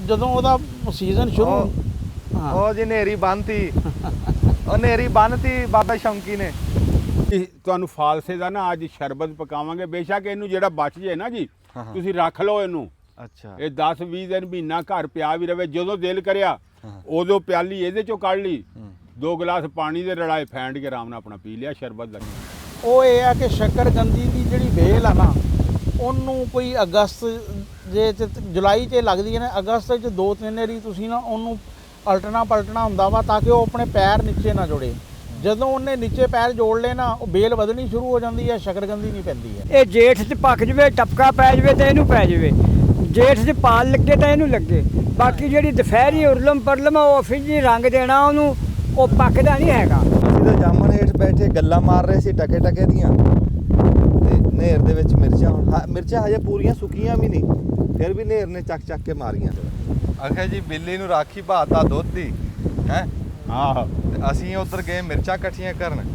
ਜਦੋਂ ਉਹਦਾ ਸੀਜ਼ਨ ਸ਼ੁਰੂ ਉਹ ਜੀ ਨੇਰੀ ਬੰਨਤੀ ਉਹ ਨੇਰੀ ਬੰਨਤੀ ਬਾਬਾ ਸ਼ੌਂਕੀ ਨੇ। ਤੁਹਾਨੂੰ ਫਾਲਸੇ ਦਾ ਨਾ ਅੱਜ ਸ਼ਰਬਤ ਪਕਾਵਾਂਗੇ। ਬੇਸ਼ੱਕ ਇਹਨੂੰ ਜਿਹੜਾ ਬਚ ਜੇ ਨਾ ਜੀ ਤੁਸੀਂ ਰੱਖ ਲਓ ਇਹਨੂੰ। ਅੱਛਾ, ਇਹ 10-20 ਦਿਨ ਮਹੀਨਾ ਘਰ ਪਿਆ ਵੀ ਰਵੇ, ਜਦੋਂ ਦਿਲ ਕਰਿਆ ਉਦੋਂ ਪਿਆਲੀ ਇਹਦੇ ਚੋਂ ਕੱਢ ਲਈ, 2 ਗਲਾਸ ਪਾਣੀ ਦੇ ਰਲਾਏ ਫੈਂਡ ਕੇ ਆਰਾਮ ਨਾਲ ਆਪਣਾ ਪੀ ਲਿਆ ਸ਼ਰਬਤ ਦਾ। ਉਹ ਇਹ ਆ ਕਿ ਸ਼ੱਕਰਕੰਦੀ ਦੀ ਜਿਹੜੀ ਵੇਲ ਆ ਨਾ, ਉਹਨੂੰ ਕੋਈ ਅਗਸਤ ਜੇ ਜੁਲਾਈ 'ਚ ਲੱਗਦੀ ਹੈ ਨਾ, ਅਗਸਤ 'ਚ 2-3 ਵਾਰੀ ਤੁਸੀਂ ਨਾ ਉਹਨੂੰ ਪਲਟਣਾ ਹੁੰਦਾ ਵਾ ਤਾਂ ਕਿ ਉਹ ਆਪਣੇ ਪੈਰ ਨੀਚੇ ਨਾ ਜੋੜੇ। ਜਦੋਂ ਉਹਨੇ ਨੀਚੇ ਪੈਰ ਜੋੜ ਲਏ ਨਾ, ਉਹ ਬੇਲ ਵਧਣੀ ਸ਼ੁਰੂ ਹੋ ਜਾਂਦੀ ਹੈ, ਸ਼ੱਕਰਕੰਦੀ ਨਹੀਂ ਪੈਂਦੀ ਹੈ। ਇਹ ਜੇਠ 'ਚ ਪੱਕ ਜਵੇ, ਟਪਕਾ ਪੈ ਜਵੇ ਤਾਂ ਇਹਨੂੰ ਪੈ ਜਵੇ, ਜੇਠ 'ਚ ਪਾਲ ਲੱਗੇ ਤਾਂ ਇਹਨੂੰ ਲੱਗੇ। ਬਾਕੀ ਜਿਹੜੀ ਦੁਪਹਿਰੀ ਉਰਲਮ ਪਰਲਮ ਉਹ ਫਿੱਜੀ ਰੰਗ ਦੇਣਾ ਉਹਨੂੰ, ਉਹ ਪੱਕਦਾ ਨਹੀਂ ਹੈਗਾ। ਅਸੀਂ ਤਾਂ ਜਾਮਣ ਹੇਠ ਬੈਠੇ ਗੱਲਾਂ ਮਾਰ ਰਹੇ ਸੀ ਟਕੇ ਦੀਆਂ, ਤੇ ਨੇਰ ਦੇ ਵਿੱਚ ਮਿਰਚਾਂ ਹਜੇ ਪੂਰੀਆਂ ਸੁੱਕੀਆਂ ਵੀ ਨਹੀਂ, ਫਿਰ ਵੀ ਨੇਰ ਨੇ ਚੱਕ ਕੇ ਮਾਰੀਆਂ। ਆਖਿਆ ਜੀ ਬਿੱਲੀ ਨੂੰ ਰਾਖੀ ਭਾਤਾ ਦੁੱਧ ਦੀ ਹੈ। ਆਹ ਅਸੀਂ ਉੱਧਰ ਗਏ ਮਿਰਚਾਂ ਇਕੱਠੀਆਂ ਕਰਨ,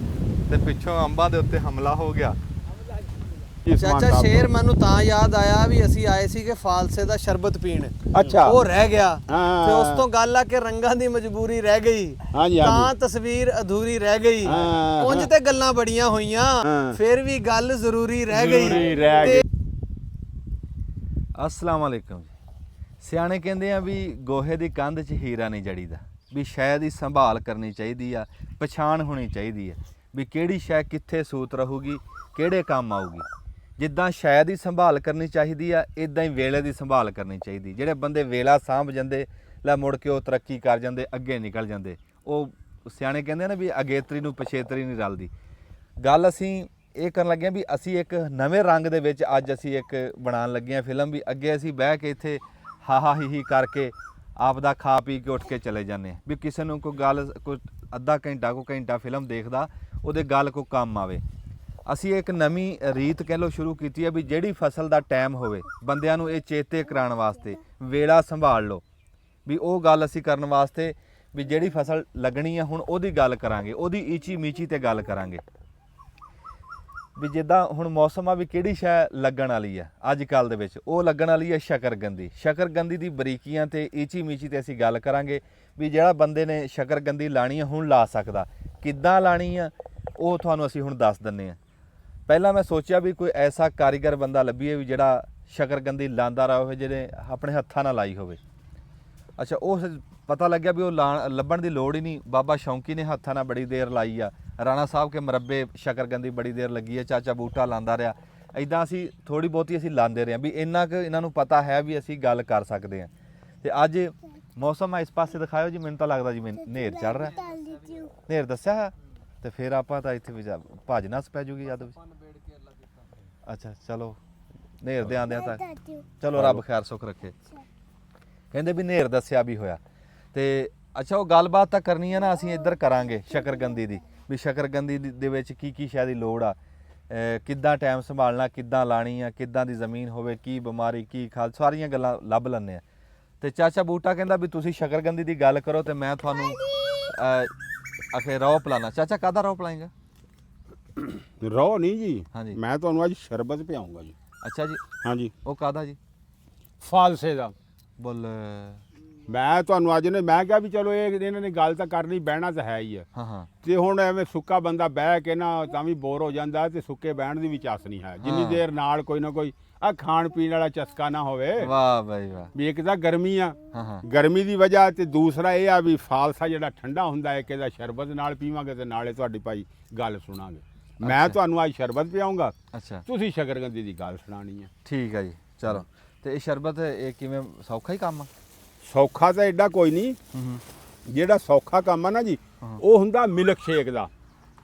ਤੇ ਪਿੱਛੋਂ ਅੰਬਾਂ ਦੇ ਉੱਤੇ ਹਮਲਾ ਹੋ ਗਿਆ। ਚਾਚਾ ਸ਼ੇਰ ਮੈਨੂੰ ਤਾਂ ਯਾਦ ਆਇਆ ਵੀ ਅਸੀਂ ਆਏ ਸੀ ਕਿ ਫਾਲਸੇ ਦਾ ਸ਼ਰਬਤ ਪੀਣ। ਅੱਛਾ, ਉਹ ਰਹਿ ਗਿਆ ਹਾਂ। ਤੇ ਉਸ ਤੋਂ ਗੱਲ ਆ ਕਿ ਰੰਗਾਂ ਦੀ ਮਜਬੂਰੀ ਰਹਿ ਗਈ, ਹਾਂਜੀ ਤਾਂ ਤਸਵੀਰ ਅਧੂਰੀ ਰਹਿ ਗਈ। ਹਾਂ। ਉਂਝ ਤੇ ਗੱਲਾਂ ਬੜੀਆਂ ਹੋਈਆਂ, ਹਾਂ। ਫਿਰ ਵੀ ਗੱਲ ਜ਼ਰੂਰੀ ਰਹਿ ਜ਼ਰੂਰੀ ਰਹਿ ਗਈ। ਅਸਲਾਮ ਵਾਲੇਕਮ ਜੀ। ਸਿਆਣੇ ਕਹਿੰਦੇ ਆ ਵੀ ਗੋਹੇ ਦੀ ਕੰਧ 'ਚ ਹੀਰਾ ਨਹੀਂ ਜੜੀਦਾ, ਵੀ ਸ਼ੈ ਦੀ ਸੰਭਾਲ ਕਰਨੀ ਚਾਹੀਦੀ ਆ, ਪਛਾਣ ਹੋਣੀ ਚਾਹੀਦੀ ਆ ਵੀ ਕਿਹੜੀ ਸ਼ੈ ਕਿੱਥੇ ਸੂਤ ਰਹੂਗੀ, ਕਿਹੜੇ ਕੰਮ ਆਊਗੀ। ਜਿੱਦਾਂ ਸ਼ੈ ਦੀ ਸੰਭਾਲ ਕਰਨੀ ਚਾਹੀਦੀ ਆ, ਇਦਾਂ ਹੀ ਵੇਲੇ ਦੀ ਸੰਭਾਲ ਕਰਨੀ ਚਾਹੀਦੀ। ਜਿਹੜੇ ਬੰਦੇ ਵੇਲਾ ਸਾਂਭ ਜਾਂਦੇ ਲੈ ਮੁੜ ਕੇ ਉਹ ਤਰੱਕੀ ਕਰ ਜਾਂਦੇ, ਅੱਗੇ ਨਿਕਲ ਜਾਂਦੇ। ਉਹ ਸਿਆਣੇ ਕਹਿੰਦੇ ਆ ਨਾ ਵੀ ਅਗੇਤਰੀ ਨੂੰ ਪਛੇਤਰੀ ਨਹੀਂ ਰਲਦੀ। ਗੱਲ ਅਸੀਂ ਇਹ ਕਰਨ ਲੱਗੇ ਹਾਂ ਵੀ ਅਸੀਂ ਇੱਕ ਨਵੇਂ ਰੰਗ ਦੇ ਵਿੱਚ ਅੱਜ ਅਸੀਂ ਇੱਕ ਬਣਾਉਣ ਲੱਗੇ ਹਾਂ ਫਿਲਮ। ਵੀ ਅੱਗੇ ਅਸੀਂ ਬਹਿ ਕੇ ਇੱਥੇ ਹਾ ਹੀ ਕਰਕੇ ਆਪ ਦਾ ਖਾ ਪੀ ਕੇ ਉੱਠ ਕੇ ਚਲੇ ਜਾਂਦੇ ਹਾਂ, ਵੀ ਕਿਸੇ ਨੂੰ ਕੋਈ ਗੱਲ ਕੋਈ ਅੱਧਾ ਘੰਟਾ ਕੋਈ ਘੰਟਾ ਫਿਲਮ ਦੇਖਦਾ ਉਹਦੇ ਗੱਲ ਕੋਈ ਕੰਮ ਆਵੇ। ਅਸੀਂ ਇੱਕ ਨਵੀਂ ਰੀਤ ਕਹਿ ਲਓ ਸ਼ੁਰੂ ਕੀਤੀ ਹੈ ਵੀ ਜਿਹੜੀ ਫਸਲ ਦਾ ਟਾਈਮ ਹੋਵੇ ਬੰਦਿਆਂ ਨੂੰ ਇਹ ਚੇਤੇ ਕਰਾਉਣ ਵਾਸਤੇ ਵੇਲਾ ਸੰਭਾਲ ਲਓ। ਵੀ ਉਹ ਗੱਲ ਅਸੀਂ ਕਰਨ ਵਾਸਤੇ ਵੀ ਜਿਹੜੀ ਫਸਲ ਲੱਗਣੀ ਆ ਹੁਣ ਉਹਦੀ ਗੱਲ ਕਰਾਂਗੇ, ਉਹਦੀ ਈਚੀ ਮੀਚੀ ਤੇ ਗੱਲ ਕਰਾਂਗੇ। ਵੀ ਜਿੱਦਾਂ ਹੁਣ ਮੌਸਮ ਆ ਵੀ ਕਿਹੜੀ ਸ਼ੈ ਲੱਗਣ ਵਾਲੀ ਆ ਅੱਜ ਕੱਲ੍ਹ ਦੇ ਵਿੱਚ, ਉਹ ਲੱਗਣ ਵਾਲੀ ਹੈ ਸ਼ੱਕਰਕੰਦੀ। ਸ਼ੱਕਰਕੰਦੀ ਦੀ ਬਰੀਕੀਆਂ ਤੇ ਈਚੀ ਮੀਚੀ ਤੇ ਅਸੀਂ ਗੱਲ ਕਰਾਂਗੇ ਵੀ ਜਿਹੜਾ ਬੰਦੇ ਨੇ ਸ਼ੱਕਰਕੰਦੀ ਲਾਣੀ ਆ ਹੁਣ ਲਾ ਸਕਦਾ, ਕਿੱਦਾਂ ਲਾਣੀ ਆ ਉਹ ਤੁਹਾਨੂੰ ਅਸੀਂ ਹੁਣ ਦੱਸ ਦਿੰਦੇ ਹਾਂ। ਪਹਿਲਾਂ ਮੈਂ ਸੋਚਿਆ ਵੀ ਕੋਈ ਐਸਾ ਕਾਰੀਗਰ ਬੰਦਾ ਲੱਭੀਏ ਵੀ ਜਿਹੜਾ ਸ਼ੱਕਰਕੰਦੀ ਲਾਂਦਾ ਰਿਹਾ ਹੋਵੇ, ਜਿਹੜੇ ਆਪਣੇ ਹੱਥਾਂ ਨਾਲ ਲਾਈ ਹੋਵੇ। ਅੱਛਾ, ਉਹ ਪਤਾ ਲੱਗਿਆ ਵੀ ਉਹ ਲੱਭਣ ਦੀ ਲੋੜ ਹੀ ਨਹੀਂ। ਬਾਬਾ ਸ਼ੌਂਕੀ ਨੇ ਹੱਥਾਂ ਨਾਲ ਬੜੀ ਦੇਰ ਲਾਈ ਆ, ਰਾਣਾ ਸਾਹਿਬ ਕੇ ਮਰੱਬੇ ਸ਼ੱਕਰਕੰਦੀ ਬੜੀ ਦੇਰ ਲੱਗੀ ਹੈ, ਚਾਚਾ ਬੂਟਾ ਲਾਂਦਾ ਰਿਹਾ। ਇੱਦਾਂ ਅਸੀਂ ਥੋੜ੍ਹੀ ਬਹੁਤੀ ਅਸੀਂ ਲਾਂਦੇ ਰਹੇ ਹਾਂ ਵੀ ਇੰਨਾ ਕੁ ਇਹਨਾਂ ਨੂੰ ਪਤਾ ਹੈ ਵੀ ਅਸੀਂ ਗੱਲ ਕਰ ਸਕਦੇ ਹਾਂ। ਤੇ ਅੱਜ ਮੌਸਮ ਆ ਇਸ ਪਾਸੇ ਦਿਖਾਇਓ ਜੀ। ਮੈਨੂੰ ਤਾਂ ਲੱਗਦਾ ਜੀ ਨੇਰ ਚੜ ਰਿਹਾ। ਨੇਰ ਦੱਸਿਆ ਹੈ ਤੇ ਫਿਰ ਆਪਾਂ ਤਾਂ ਇੱਥੇ ਵੀ ਭੱਜ ਨੱਸ ਪੈ ਜੂਗੀ ਜਦ। ਅੱਛਾ ਚਲੋ, ਨੇਰ ਦੇ ਆਂਦਿਆਂ ਤਾਂ ਚਲੋ ਰੱਬ ਖੈਰ ਸੁੱਖ ਰੱਖੇ। ਕਹਿੰਦੇ ਵੀ ਨੇਰ ਦੱਸਿਆ ਵੀ ਹੋਇਆ। ਤੇ ਅੱਛਾ, ਉਹ ਗੱਲਬਾਤ ਤਾਂ ਕਰਨੀ ਹੈ ਨਾ ਅਸੀਂ ਇੱਧਰ ਕਰਾਂਗੇ ਸ਼ੱਕਰਕੰਦੀ ਦੀ, ਵੀ ਸ਼ੱਕਰਕੰਦੀ ਦੇ ਵਿੱਚ ਕੀ ਸ਼ੈ ਦੀ ਲੋੜ ਆ, ਕਿੱਦਾਂ ਟਾਈਮ ਸੰਭਾਲਣਾ, ਕਿੱਦਾਂ ਲਾਣੀ ਆ, ਕਿੱਦਾਂ ਦੀ ਜ਼ਮੀਨ ਹੋਵੇ, ਕੀ ਬਿਮਾਰੀ, ਕੀ ਖਾਲ, ਸਾਰੀਆਂ ਗੱਲਾਂ ਲੱਭ ਲੈਂਦੇ ਆ। ਤੇ ਚਾਚਾ ਬੂਟਾ ਕਹਿੰਦਾ ਵੀ ਤੁਸੀਂ ਸ਼ੱਕਰਕੰਦੀ ਦੀ ਗੱਲ ਕਰੋ ਤੇ ਮੈਂ ਤੁਹਾਨੂੰ ਆਖੇ ਰੌ ਪਿਲਾਣਾ। ਚਾਚਾ ਕਾਹਦਾ ਰੌ ਪਿਲਾਏਗਾ? ਰੋ ਨਹੀਂ ਜੀ, ਹਾਂਜੀ, ਮੈਂ ਤੁਹਾਨੂੰ ਅੱਜ ਸ਼ਰਬਤ ਪਿਆਉਂਗਾ ਜੀ। ਅੱਛਾ ਜੀ, ਹਾਂਜੀ, ਉਹ ਕਾਹਦਾ ਜੀ? ਫਾਲਸੇ ਦਾ। ਬੋਲ। ਮੈਂ ਤੁਹਾਨੂੰ ਅੱਜ ਨੇ ਮੈਂ ਕਿਹਾ ਵੀ ਚਲੋ ਇਹਨਾਂ ਨੇ ਗੱਲ ਤਾਂ ਕਰਨੀ, ਬਹਿਣਾ ਤਾਂ ਹੈ ਹੀ ਆ। ਹਾਂ। ਤੇ ਤੇ ਹੁਣ ਐਵੇਂ ਸੁੱਕਾ ਬੰਦਾ ਬਹਿ ਕੇ ਨਾ ਤਾਂ ਵੀ ਬੋਰ ਹੋ ਜਾਂਦਾ, ਤੇ ਸੁੱਕੇ ਬਹਿਣ ਦੀ ਵੀ ਚਾਸ ਨਹੀਂ ਹੈ। ਜਿੰਨੀ ਦੇਰ ਨਾਲ ਕੋਈ ਨਾ ਕੋਈ ਆ ਖਾਣ ਪੀਣ ਵਾਲਾ ਚਸਕਾ ਨਾ ਹੋਵੇ। ਵਾਹ ਬਾਈ ਵਾਹ। ਵੀ ਇੱਕ ਤਾਂ ਗਰਮੀ ਆ, ਹਾਂ ਗਰਮੀ ਦੀ ਵਜ੍ਹਾ, ਤੇ ਦੂਸਰਾ ਇਹ ਆ ਵੀ ਫਾਲਸਾ ਜਿਹੜਾ ਠੰਡਾ ਹੁੰਦਾ ਹੈ, ਇਹਦਾ ਸ਼ਰਬਤ ਨਾਲ ਪੀਵਾਂਗੇ ਤੇ ਨਾਲੇ ਤੁਹਾਡੀ ਭਾਈ ਗੱਲ ਸੁਣਾਂਗੇ। ਮੈਂ ਤੁਹਾਨੂੰ ਅੱਜ ਸ਼ਰਬਤ ਪਿਆਉਂਗਾ, ਅੱਛਾ, ਤੁਸੀਂ ਸ਼ੱਕਰਕੰਦੀ ਦੀ ਗੱਲ ਸੁਣਾਣੀ ਹੈ। ਠੀਕ ਹੈ ਜੀ, ਚਲੋ। ਤੇ ਇਹ ਸ਼ਰਬਤ ਇਹ ਕਿਵੇਂ ਸੌਖਾ ਹੀ ਕੰਮ ਆ? ਸੌਖਾ ਤਾਂ ਐਡਾ ਕੋਈ ਨਹੀਂ। ਜਿਹੜਾ ਸੌਖਾ ਕੰਮ ਆ ਨਾ ਜੀ, ਉਹ ਹੁੰਦਾ ਮਿਲਕ ਸ਼ੇਕ ਦਾ।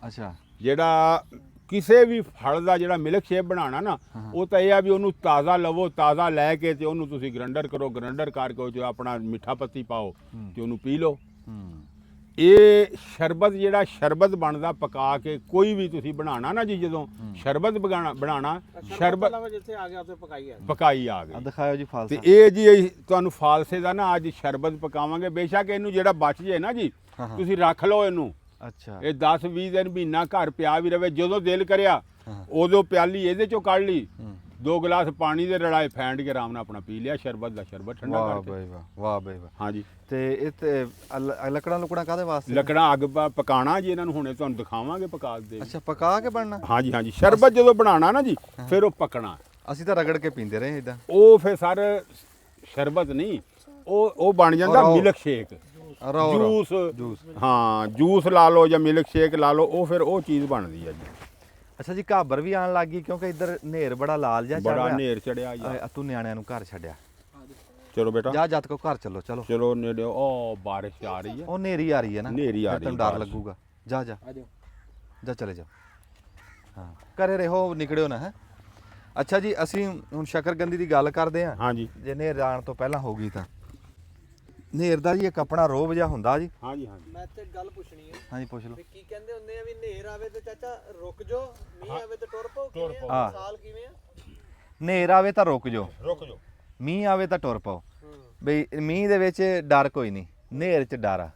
ਅੱਛਾ, ਜਿਹੜਾ ਕਿਸੇ ਵੀ ਫਲ ਦਾ ਜਿਹੜਾ ਮਿਲਕ ਸ਼ੇਕ ਬਣਾਉਣਾ ਨਾ, ਉਹ ਤਾਂ ਇਹ ਆ ਵੀ ਉਹਨੂੰ ਤਾਜ਼ਾ ਲਵੋ, ਤਾਜ਼ਾ ਲੈ ਕੇ ਤੇ ਉਹਨੂੰ ਤੁਸੀਂ ਗ੍ਰੈਂਡਰ ਕਰੋ, ਗ੍ਰੈਂਡਰ ਕਰਕੇ ਜੋ ਆਪਣਾ ਮਿੱਠਾ ਪੱਤੀ ਪਾਓ ਤੇ ਉਹਨੂੰ ਪੀ ਲਓ। ਇਹ ਸ਼ਰਬਤ ਜਿਹੜਾ ਸ਼ਰਬਤ ਬਣਦਾ ਪਕਾ ਕੇ, ਕੋਈ ਵੀ ਤੁਸੀਂ ਬਣਾਉਣਾ ਨਾ ਜੀ, ਜਦੋਂ ਸ਼ਰਬਤ ਬਣਾਉਣਾ ਸ਼ਰਬਤ ਜਿੱਥੇ ਆ ਗਿਆ ਉੱਥੇ ਪਕਾਈ ਆ ਗਈ। ਦਿਖਾਓ ਜੀ ਫਾਲਸਾ। ਤੇ ਇਹ ਜੀ ਤੁਹਾਨੂੰ ਫਾਲਸੇ ਦਾ ਨਾ ਅੱਜ ਸ਼ਰਬਤ ਪਕਾਵਾਂਗੇ। ਬੇਸ਼ੱਕ ਇਹਨੂੰ ਜਿਹੜਾ ਬਚ ਜੇ ਨਾ ਜੀ ਤੁਸੀਂ ਰੱਖ ਲਓ ਇਹਨੂੰ। ਅੱਛਾ, ਇਹ 10-20 ਦਿਨ ਮਹੀਨਾ ਘਰ ਪਿਆ ਵੀ ਰਵੇ, ਜਦੋਂ ਦਿਲ ਕਰਿਆ ਉਦੋਂ ਪਿਆਲੀ ਇਹਦੇ ਚੋਂ ਕੱਢ ਲਈ, 2 ਗਲਾਸ ਪਾਣੀ ਦੇ ਰਲਾਏ ਫੈਂਟ ਕੇ ਆਰਾਮ ਨਾਲ ਆਪਣਾ ਪੀ ਲਿਆ, ਸ਼ਰਬਤ ਦਾ ਸ਼ਰਬਤ ਠੰਡਾ ਵਾਹ ਕਰਕੇ। ਬਈ ਵਾਹ, ਵਾਹ ਬਈ ਵਾਹ। ਹਾਂਜੀ ਤੇ ਇਹ ਤੇ ਲੱਕੜਾਂ ਲੁਕੜਾਂ ਕਾਹਦੇ ਵਾਸਤੇ? ਲੱਕੜਾਂ ਅੱਗ ਪਕਾਣਾ ਜੀ, ਇਹਨਾਂ ਨੂੰ ਹੁਣੇ ਤੁਹਾਨੂੰ ਦਿਖਾਵਾਂਗੇ ਪਕਾ ਦੇ। ਅੱਛਾ, ਪਕਾ ਕੇ ਬਣਨਾ? ਹਾਂਜੀ ਹਾਂਜੀ, ਸ਼ਰਬਤ ਜਦੋਂ ਬਣਾਉਣਾ ਨਾ ਜੀ ਫਿਰ ਉਹ ਪਕਣਾ। ਅਸੀਂ ਤਾਂ ਰਗੜ ਕੇ ਪੀਂਦੇ ਰਹੇ ਇਦਾਂ। ਉਹ ਫਿਰ ਸਰ ਸ਼ਰਬਤ ਨਹੀਂ, ਉਹ ਬਣ ਜਾਂਦਾ ਔਰ ਉਹ- ਮਿਲਕ ਸ਼ੇਕ, ਰੋ ਜੂਸ। ਹਾਂ, ਜੂਸ ਲਾ ਲਓ ਜਾਂ ਮਿਲਕ ਸ਼ੇਕ ਲਾ ਲਓ, ਉਹ ਫਿਰ ਉਹ ਚੀਜ਼ ਬਣਦੀ ਹੈ ਜੀ। ਅੱਛਾ ਜੀ, ਘਾਬਰ ਵੀ ਆਣ ਲੱਗੀ ਕਿਉਂਕਿ ਇੱਧਰ ਹਨੇਰ ਬੜਾ ਲਾਲ ਜਿਹਾ ਚੜ ਬੜਾ ਰਿਹਾ। ਹਨੇਰ ਚੜਿਆ ਜੀ। ਤੂੰ ਨਿਆਣਿਆਂ ਨੂੰ ਘਰ ਛੱਡਿਆ, ਚਲੋ ਬੇਟਾ ਜਾ ਜੱਤ ਕੋ ਘਰ ਚੱਲੋ। ਚਲੋ ਚਲੋ ਨੇੜੇ, ਉਹ ਬਾਰਿਸ਼ ਆ ਰਹੀ ਹੈ। ਉਹ ਹਨੇਰੀ ਆ ਰਹੀ ਹੈ ਨਾ, ਹਨੇਰੀ ਆ ਫਿਰ ਰਹੀ ਤੈਨੂੰ ਹੈ, ਡਰ ਬਾਰਿਸ਼। ਲੱਗੂਗਾ। ਜਾ ਜਾ ਜਾ, ਚਲੇ ਜਾ। ਹਾਂ, ਘਰੇ ਰਹੋ, ਨਿਕੜਿਓ ਨਾ ਹੈ। ਅੱਛਾ ਜੀ, ਅਸੀਂ ਹੁਣ ਸ਼ਕਰਕੰਦੀ ਦੀ ਗੱਲ ਕਰਦੇ ਹਾਂ। ਹਾਂਜੀ ਜੇ ਹਨੇਰ ਆਉਣ ਤੋਂ ਪਹਿਲਾਂ ਹੋ ਗਈ ਤਾਂ ਹਨੇਰ ਦਾ ਜੀ ਇੱਕ ਆਪਣਾ ਰੋਬ ਜਿਹਾ ਹੁੰਦਾ ਜੀ। ਹਾਂਜੀ ਹਾਂਜੀ। ਮੈਂ ਤੇ ਗੱਲ ਪੁੱਛਣੀ ਹੈ ਹਾਂਜੀ ਪੁੱਛ ਲਓ। ਵੀ ਕੀ ਕਹਿੰਦੇ ਹੁੰਦੇ ਆ ਵੀ ਹਨੇਰ ਆਵੇ ਤੇ ਚਾਚਾ ਰੁਕ ਜਾਓ, ਮੀਂਹ ਆਵੇ ਤੇ ਟੁਰ ਪਓ, ਟੁਰ ਕਿਵੇਂ ਪਓ। ਆ ਹਾਂ। ਸਾਲ ਕਿਵੇਂ ਆ? ਹਨੇਰ ਆਵੇ ਤਾਂ ਰੁਕ ਜਾਓ, ਰੁਕ ਜਾਓ। ਮੀਂਹ ਆਵੇ ਤਾਂ ਟੁਰ ਪਾਓ। ਬਈ ਮੀਂਹ ਦੇ ਵਿੱਚ ਡਰ ਕੋਈ ਨਹੀਂ, ਹਨੇਰ 'ਚ ਡਰ ਆ।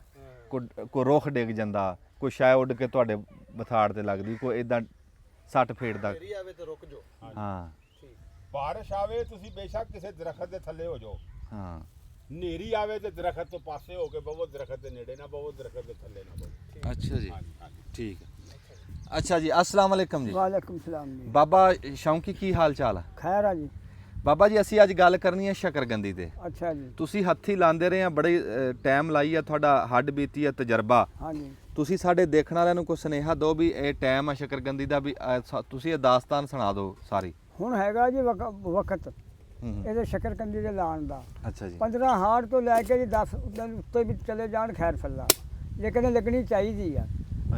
ਕੋਈ ਰੁੱਖ ਡਿੱਗ ਜਾਂਦਾ, ਕੋਈ ਸ਼ੈ ਉੱਡ ਕੇ ਤੁਹਾਡੇ ਬਥਾੜ ਤੇ ਲੱਗਦੀ, ਕੋਈ ਇਦਾਂ ਸੱਟ ਫੇਟ ਦਾ। ਹਨੇਰੀ ਆਵੇ ਤੇ ਰੁਕ ਜਾਓ। ਹਾਂ ਬਾਰਿਸ਼ ਆਵੇ ਤੁਸੀਂ ਬੇਸ਼ੱਕ ਕਿਸੇ ਦਰਖਤ ਦੇ ਥੱਲੇ ਹੋ ਜਾਓ, ਹਾਂ। ਹਨੇਰੀ ਆਵੇ ਤੇ ਦਰਖਤ ਤੋਂ ਪਾਸੇ ਹੋ ਕੇ ਬਵੋ, ਦਰਖਤ ਦੇ ਨੇੜੇ ਨਾ ਬਵੋ, ਦਰਖਤ ਦੇ ਥੱਲੇ ਨਾ ਬਵੋ। ਅੱਛਾ ਜੀ, ਹਾਂਜੀ ਹਾਂਜੀ। ਠੀਕ ਹੈ। ਅੱਛਾ ਜੀ, अस्सलाम वालेकुम जी। ਵਾਲੇਕੁਮ ਸਲਾਮ ਜੀ। ਬਾਬਾ ਸ਼ੌਂਕੀ, ਕੀ ਹਾਲ ਚਾਲ ਆ? ਖੈਰ ਆ ਜੀ। ਬਾਬਾ ਜੀ, ਅਸੀਂ ਅੱਜ ਗੱਲ ਕਰਨੀ ਹੈ ਸ਼ਕਰਕੰਦੀ ਤੇ। ਅੱਛਾ ਜੀ। ਤੁਸੀਂ ਹੱਥੀ ਲਾਉਂਦੇ ਰਹੇ ਆ, ਬੜੇ ਟਾਈਮ ਲਾਈ ਆ, ਤੁਹਾਡਾ ਹੱਡ ਬੀਤੀ ਆ, ਤਜਰਬਾ। ਹਾਂਜੀ। ਤੁਸੀਂ ਸਾਡੇ ਦੇਖਣ ਵਾਲਿਆਂ ਨੂੰ ਕੋਈ ਸੁਨੇਹਾ ਦਿਓ ਵੀ ਇਹ ਟਾਈਮ ਆ ਸ਼ਕਰਕੰਦੀ ਦਾ, ਵੀ ਤੁਸੀਂ ਇਹ ਦਾਸਤਾਨ ਸੁਣਾ ਦਿਓ ਸਾਰੀ। ਹੁਣ ਹੈਗਾ ਜੀ ਵਕਤ ਹੂੰ। ਇਹਦੇ ਸ਼ਕਰਕੰਦੀ ਦੇ ਲਾਉਣ ਦਾ। ਅੱਛਾ ਜੀ। 15 ਹਾੜ ਤੋਂ ਲੈ ਕੇ ਜੀ 10 ਦਿਨ ਉੱਤੇ ਵੀ ਚਲੇ ਜਾਣ ਖੈਰ ਫੱਲਾ, ਲੇਕਿਨ ਇਹ ਲੱਗਣੀ ਚਾਹੀਦੀ ਆ।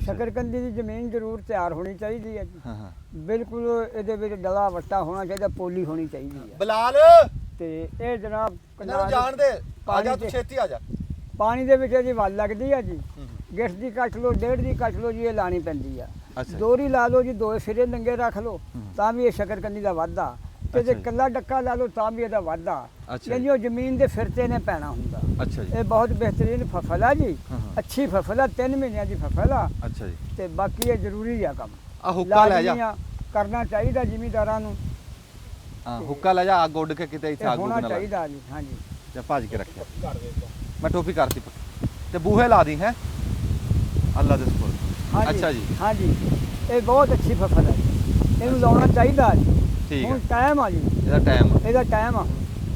ਸ਼ਕਰਕੰਦੀ ਦੀ ਜ਼ਮੀਨ ਜ਼ਰੂਰ ਤਿਆਰ ਹੋਣੀ ਚਾਹੀਦੀ ਹੈ ਜੀ। ਹਾਂ ਹਾਂ। ਬਿਲਕੁਲ ਇਹਦੇ ਵਿੱਚ ਡਲਾ ਵੱਟਾ ਹੋਣਾ ਚਾਹੀਦਾ, ਪੋਲੀ ਹੋਣੀ ਚਾਹੀਦੀ ਹੈ। ਬਲਾਲ, ਤੇ ਇਹ ਜਨਾਬ ਇਹਨਾਂ ਨੂੰ ਜਾਣ ਦੇ, ਆ ਜਾ, ਪਾਣੀ ਤੂੰ ਤੇ- ਛੇਤੀ ਆ ਜਾ। ਪਾਣੀ ਦੇ ਵਿੱਚ ਇਹਦੀ ਵੱਲ ਲੱਗਦੀ ਆ ਜੀ। ਗਿੱਠ ਦੀ ਕੱਟ ਲਓ, 1.5 ਦੀ ਕੱਟ ਲਓ ਜੀ, ਇਹ ਲਾਣੀ ਪੈਂਦੀ ਆ। ਅੱਛਾ। ਦੋਰੀ ਲਾ ਲਓ ਜੀ, 2 ਸਿਰੇ ਨੰਗੇ ਰੱਖ ਲਓ ਤਾਂ ਵੀ ਇਹ ਸ਼ਕਰਕੰਦੀ ਦਾ ਵਾਧਾ। ਤੇ ਅੱਛਾ ਜੇ ਜੀ। ਕੱਲਾ ਡੱਕਾ ਲਾ ਲਓ ਤਾਂ ਵੀ ਇਹਦਾ ਵਾਧਾ। ਅੱਛਾ ਯਾਨੀ ਜੀ। ਉਹ ਜ਼ਮੀਨ ਦੇ ਫਿਰਤੇ ਨੇ ਪੈਣਾ ਹੁੰਦਾ। ਅੱਛਾ ਜੀ। ਇਹ ਬਹੁਤ ਬਿਹਤਰੀਨ ਫਸਲ ਆ ਜੀ। ਹਾਂ, ਹਾਂ। ਅੱਛੀ ਫਸਲ ਆ, 3 ਮਹੀਨਿਆਂ ਦੀ ਫਸਲ ਆ। ਅੱਛਾ ਜੀ। ਤੇ ਬਾਕੀ ਇਹ ਜ਼ਰੂਰੀ ਆ ਕੰਮ, ਆ ਹੁੱਕਾ ਲੈ ਜਾ। ਲਾਜ਼ਮੀ ਆ, ਕਰਨਾ ਚਾਹੀਦਾ ਜ਼ਿਮੀਂਦਾਰਾਂ ਨੂੰ। ਹਾਂ, ਹੁੱਕਾ ਲੈ ਜਾ, ਅੱਗ ਉੱਡ ਕੇ ਕਿਤੇ ਇੱਥੇ ਇਹ ਅੱਗ ਉੱਗ ਹੋਣਾ ਨਾ ਲੱਗ। ਚਾਹੀਦਾ ਜੀ। ਹਾਂਜੀ। ਜਾਂ ਭੱਜ ਕੇ ਰੱਖਿਆ। ਮੈਂ ਟੋਪੀ ਕਰਤੀ ਪੱਕੀ। ਤੇ ਬੂਹੇ ਲਾ ਦੀ ਹੈ ਅੱਲਾ ਦੇ ਸਪੁਰ। ਹਾਂਜੀ। ਅੱਛਾ ਜੀ। ਹਾਂਜੀ, ਇਹ ਬਹੁਤ ਅੱਛੀ ਫਸਲ ਹੈ ਜੀ। ਇਹਨੂੰ ਲਾਉਣਾ ਚਾਹੀਦਾ ਜੀ। ਠੀਕ ਹੁਣ ਹੈ। ਟਾਈਮ ਆ ਜੀ, ਇਹਦਾ ਟਾਈਮ ਇਹਦਾ ਟਾਈਮ ਆ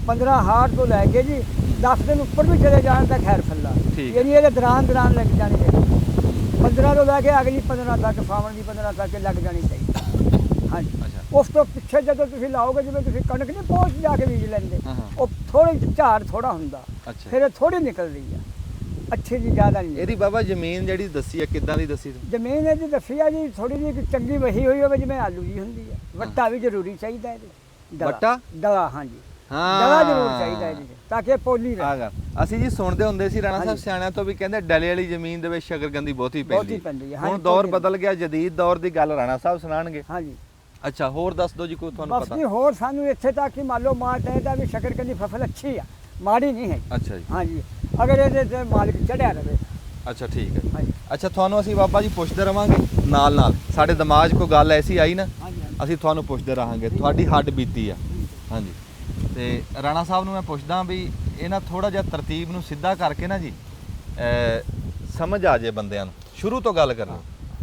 15 ਹਾੜ ਤੋਂ ਲੈ ਕੇ ਜੀ 10 ਦਿਨ ਉੱਪਰ ਵੀ ਚਲੇ ਜਾਣ ਤਾਂ ਖੈਰ ਫੱਲਾ। ਠੀਕ। ਯਾਨੀ ਇਹਦੇ ਦੌਰਾਨ ਲੱਗ ਜਾਣੀ ਚਾਹੀਦੀ। 15 ਤੋਂ ਲੈ ਕੇ ਅਗਲੀ 15 ਤੱਕ, ਸਾਵਣ ਦੀ 15 ਤੱਕ ਲੱਗ ਜਾਣੀ ਚਾਹੀਦੀ। ਹਾਂਜੀ। ਅੱਛਾ। ਉਸ ਤੋਂ ਪਿੱਛੇ ਜਦੋਂ ਤੁਸੀਂ ਲਾਓਗੇ, ਜਿਵੇਂ ਤੁਸੀਂ ਕਣਕ ਨਹੀਂ ਪਹੁੰਚ ਜਾ ਕੇ ਬੀਜ ਲੈਂਦੇ, ਹਾਂ, ਹਾਂ। ਉਹ ਥੋੜੀ ਝਾੜ ਥੋੜਾ ਹੁੰਦਾ, ਅੱਛਾ। ਫਿਰ ਇਹ ਥੋੜੀ ਨਿਕਲਦੀ ਆ, ਅੱਛੀ ਜੀ ਜ਼ਿਆਦਾ ਨਹੀਂ। ਇਹਦੀ ਬਾਬਾ ਜ਼ਮੀਨ ਜਿਹੜੀ ਦੱਸੀ ਆ, ਕਿੱਦਾਂ ਦੀ ਦੱਸੀ ਤੂੰ? ਜ਼ਮੀਨ ਇਹਦੀ ਦੱਸੀ ਆ ਜੀ, ਥੋੜੀ ਜਿਹੀ ਚੰਗੀ ਵਹੀ ਹੋਈ ਹੋਵੇ, ਜਿਵੇਂ ਆਲੂ ਜੀ ਹੁੰਦੀ ਆ। ਵੱਟਾ ਵੀ ਜ਼ਰੂਰੀ ਚਾਹੀਦਾ ਇਹਦੇ। ਡਲਾ। ਵੱਟਾ? ਡਲਾ, ਹਾਂਜੀ। ਹਾਂ, ਡਲਾ ਜ਼ਰੂਰ ਚਾਹੀਦਾ ਇਹਦੇ 'ਚ, ਤਾਂ ਕਿ ਇਹ ਪੋਲੀ ਰਹੇ। ਆ ਗੱਲ ਅਸੀਂ ਜੀ ਸੁਣਦੇ ਹੁੰਦੇ ਸੀ ਰਾਣਾ ਸਾਹਿਬ ਹਾਂਜੀ। ਸਿਆਣਿਆਂ ਤੋਂ ਵੀ, ਕਹਿੰਦੇ ਡਲੇ ਵਾਲੀ ਜ਼ਮੀਨ ਦੇ ਵਿੱਚ ਸ਼ਕਰਕੰਦੀ ਬਹੁਤੀ ਬਹੁਤੀ ਪੈਂਦੀ ਹੈ। ਹੁਣ ਹਾਂਜੀ, ਦੌਰ ਬਹੁਤੀ। ਬਦਲ ਗਿਆ, ਜਦੀਦ ਦੌਰ ਦੀ ਗੱਲ ਰਾਣਾ ਸਾਹਿਬ ਸੁਣਾਣਗੇ। ਹਾਂਜੀ। ਅੱਛਾ, ਹੋਰ ਦੱਸ ਦਿਓ ਜੀ ਕੋਈ ਤੁਹਾਨੂੰ ਬਸ ਪਤਾ। ਨਹੀਂ, ਹੋਰ ਸਾਨੂੰ ਇੱਥੇ ਤੱਕ ਹੀ ਮੰਨ ਲਓ ਮਾਲ ਚਾਹੀਦਾ ਵੀ ਸ਼ਕਰਕੰਦੀ ਫਸਲ ਅੱਛੀ ਆ, ਮਾੜੀ ਨਹੀਂ ਹੈ। ਅੱਛਾ ਜੀ। ਹਾਂਜੀ, ਅਗਰ ਇਹਦੇ ਤੇ ਮਾਲਕ ਚੜਿਆ ਰਵੇ। ਅੱਛਾ, ਠੀਕ ਹੈ। ਹਾਂਜੀ। ਅੱਛਾ, ਤੁਹਾਨੂੰ ਅਸੀਂ ਬਾਬਾ ਜੀ ਪੁੱਛਦੇ ਰਵਾਂਗੇ ਨਾਲ ਨਾਲ, ਸਾਡੇ ਦਿਮਾਗ 'ਚ ਕੋਈ ਗੱਲ ਐਸੀ ਆਈ ਨਾ, ਹਾਂਜੀ। ਅਸੀਂ ਤੁਹਾਨੂੰ ਪੁੱਛਦੇ ਰਹਾਂਗੇ। ਤੁਹਾਡੀ ਹੱਡ ਬੀਤੀ ਆ। ਹਾਂਜੀ। ਤੇ ਰਾਣਾ ਸਾਹਿਬ ਨੂੰ ਮੈਂ ਪੁੱਛਦਾ ਵੀ ਇਹਨਾਂ ਥੋੜਾ ਜਿਹਾ ਤਰਤੀਬ ਨੂੰ ਸਿੱਧਾ ਕਰਕੇ ਨਾ ਜੀ, ਸਮਝ ਆ ਜੇ ਬੰਦਿਆਂ ਨੂੰ, ਸ਼ੁਰੂ ਤੋਂ ਗੱਲ ਕਰਨੀ।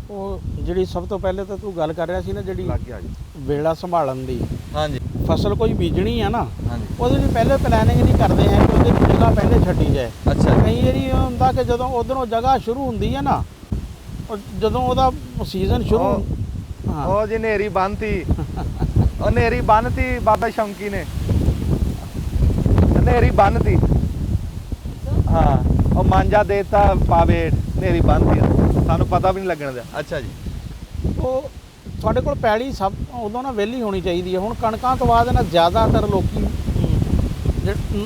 ਉਹ ਜਿਹੜੀ ਸਭ ਤੋਂ ਪਹਿਲੇ ਤਾਂ ਤੂੰ ਗੱਲ ਕਰ ਰਿਹਾ ਸੀ ਨਾ, ਜਿਹੜੀ ਲੱਗ ਗਿਆ ਜੀ। ਵੇਲਾ ਸੰਭਾਲਣ ਦੀ, ਹਾਂਜੀ ਫਸਲ ਕੋਈ ਬੀਜਣੀ ਆ ਨਾ, ਹਾਂਜੀ। ਉਹਦੇ ਲਈ ਪਹਿਲੇ ਪਲੈਨਿੰਗ ਨਹੀਂ ਕਰਦੇ ਹੈ ਕਿ ਉਹਦੀ ਜਗ੍ਹਾ ਪਹਿਲੇ ਛੱਡੀ ਜਾਏ। ਅੱਛਾ ਜੀ। ਕਈ ਵਾਰੀ ਇਹ ਹੁੰਦਾ ਕਿ ਜਦੋਂ ਉਧਰੋਂ ਜਗ੍ਹਾ ਸ਼ੁਰੂ ਹੁੰਦੀ ਹੈ ਨਾ, ਉਹ ਜਦੋਂ ਉਹਦਾ ਸੀਜ਼ਨ ਸ਼ੁਰੂ ਹਾਂ, ਉਹ ਜੀ ਨੇਰੀ ਬੰਨਤੀ, ਉਹ ਨੇਰੀ ਬੰਨਤੀ ਬਾਬਾ ਸ਼ੌਂਕੀ ਨੇ, ਨੇਰੀ ਬੰਨਤੀ। ਹਾਂ, ਉਹ ਮਾਂਜਾ ਦੇਤਾ ਪਾਵੇਟ, ਨੇਰੀ ਬੰਨਤੀ, ਸਾਨੂੰ ਪਤਾ ਵੀ ਨਹੀਂ ਲੱਗਣ ਦਿਆ। ਅੱਛਾ ਜੀ। ਉਹ ਤੁਹਾਡੇ ਕੋਲ ਪੈਲੀ ਸਭ ਉਦੋਂ ਨਾ ਵਿਹਲੀ ਹੋਣੀ ਚਾਹੀਦੀ ਹੈ। ਹੁਣ ਕਣਕਾਂ ਤੋਂ ਬਾਅਦ ਨਾ ਜ਼ਿਆਦਾਤਰ ਲੋਕੀ